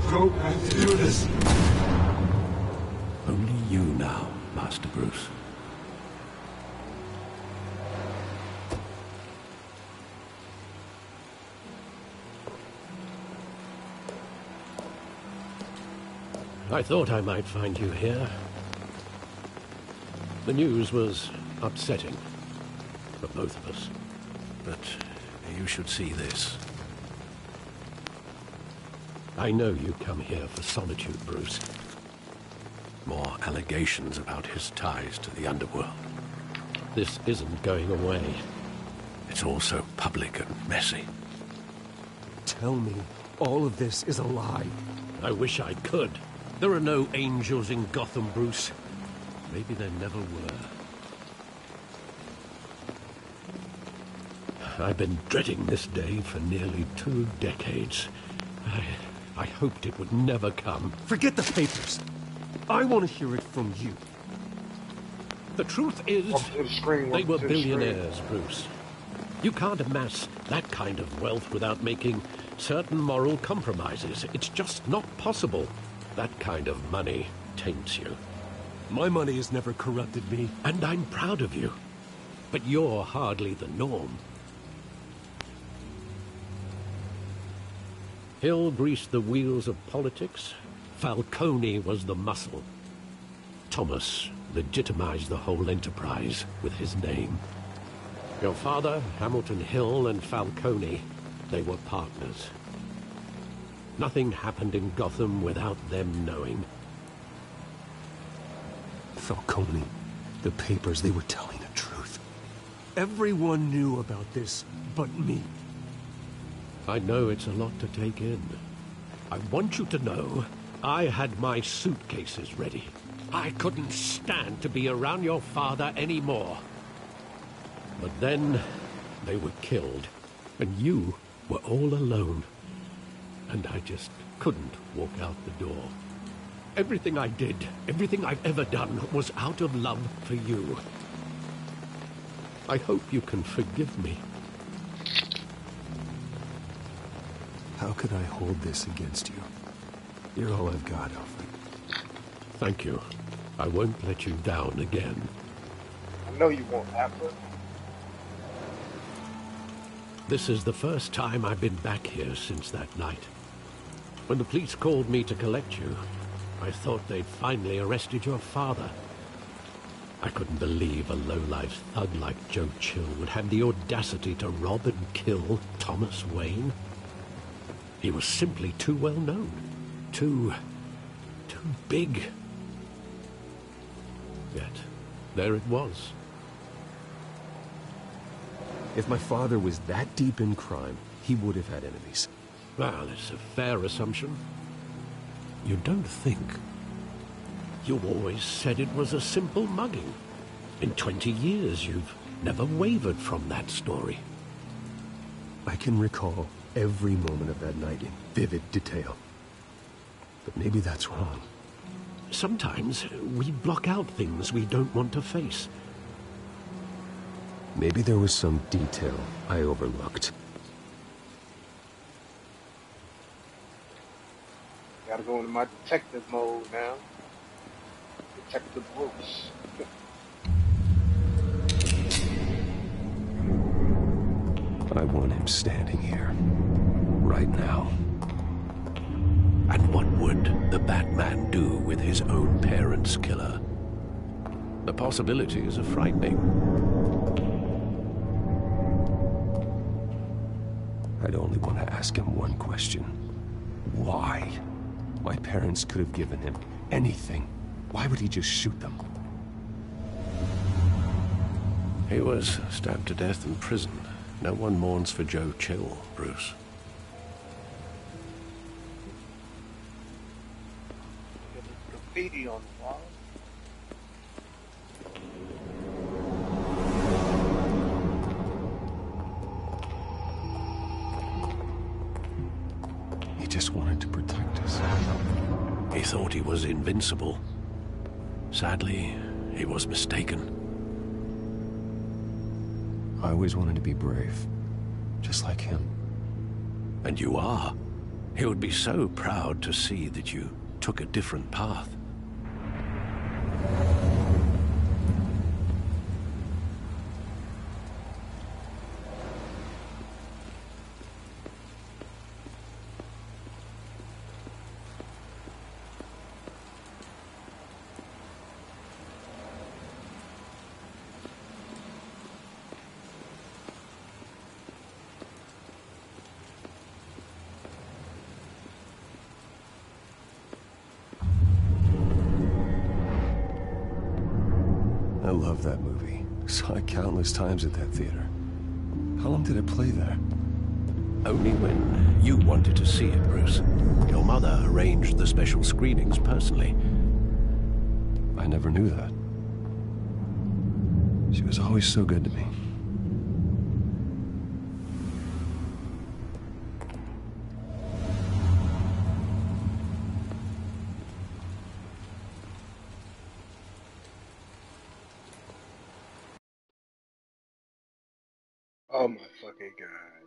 Don't have to do this. Only you now, Master Bruce. I thought I might find you here. The news was upsetting for both of us, but you should see this. I know you come here for solitude, Bruce. More allegations about his ties to the underworld. This isn't going away. It's all so public and messy. Tell me all of this is a lie. I wish I could. There are no angels in Gotham, Bruce. Maybe there never were. I've been dreading this day for nearly 2 decades. I hoped it would never come. Forget the papers. I want to hear it from you. The truth is, they were billionaires, Bruce. You can't amass that kind of wealth without making certain moral compromises. It's just not possible. That kind of money taints you. My money has never corrupted me. And I'm proud of you. But you're hardly the norm. Hill greased the wheels of politics. Falcone was the muscle. Thomas legitimized the whole enterprise with his name. Your father, Hamilton Hill, and Falcone, they were partners. Nothing happened in Gotham without them knowing. Falcone, the papers, they were telling the truth. Everyone knew about this but me. I know it's a lot to take in. I want you to know I had my suitcases ready. I couldn't stand to be around your father anymore. But then they were killed, and you were all alone. And I just couldn't walk out the door. Everything I did, everything I've ever done, was out of love for you. I hope you can forgive me. How could I hold this against you? You're all I've got, Alfred. Thank you. I won't let you down again. I know you won't, Alfred. This is the first time I've been back here since that night. When the police called me to collect you, I thought they'd finally arrested your father. I couldn't believe a low-life thug like Joe Chill would have the audacity to rob and kill Thomas Wayne. He was simply too well known. Too big. Yet, there it was. If my father was that deep in crime, he would have had enemies. Well, it's a fair assumption. You don't think. You always said it was a simple mugging. In 20 years, you've never wavered from that story. I can recall every moment of that night in vivid detail. But maybe that's wrong. Sometimes we block out things we don't want to face. Maybe there was some detail I overlooked. Gotta go into my detective mode now. Detective Bruce. I want him standing here, right now. And what would the Batman do with his own parents' killer? The possibilities are frightening. I'd only want to ask him one question. Why? My parents could have given him anything. Why would he just shoot them? He was stabbed to death in prison. No one mourns for Joe Chill, Bruce. Graffiti on the wall. He just wanted to protect us. He thought he was invincible. Sadly, he was mistaken. I always wanted to be brave, just like him. And you are. He would be so proud to see that you took a different path. I love that movie. Saw it countless times at that theater. How long did it play there? Only when you wanted to see it, Bruce. Your mother arranged the special screenings personally. I never knew that. She was always so good to me. Oh my fucking god.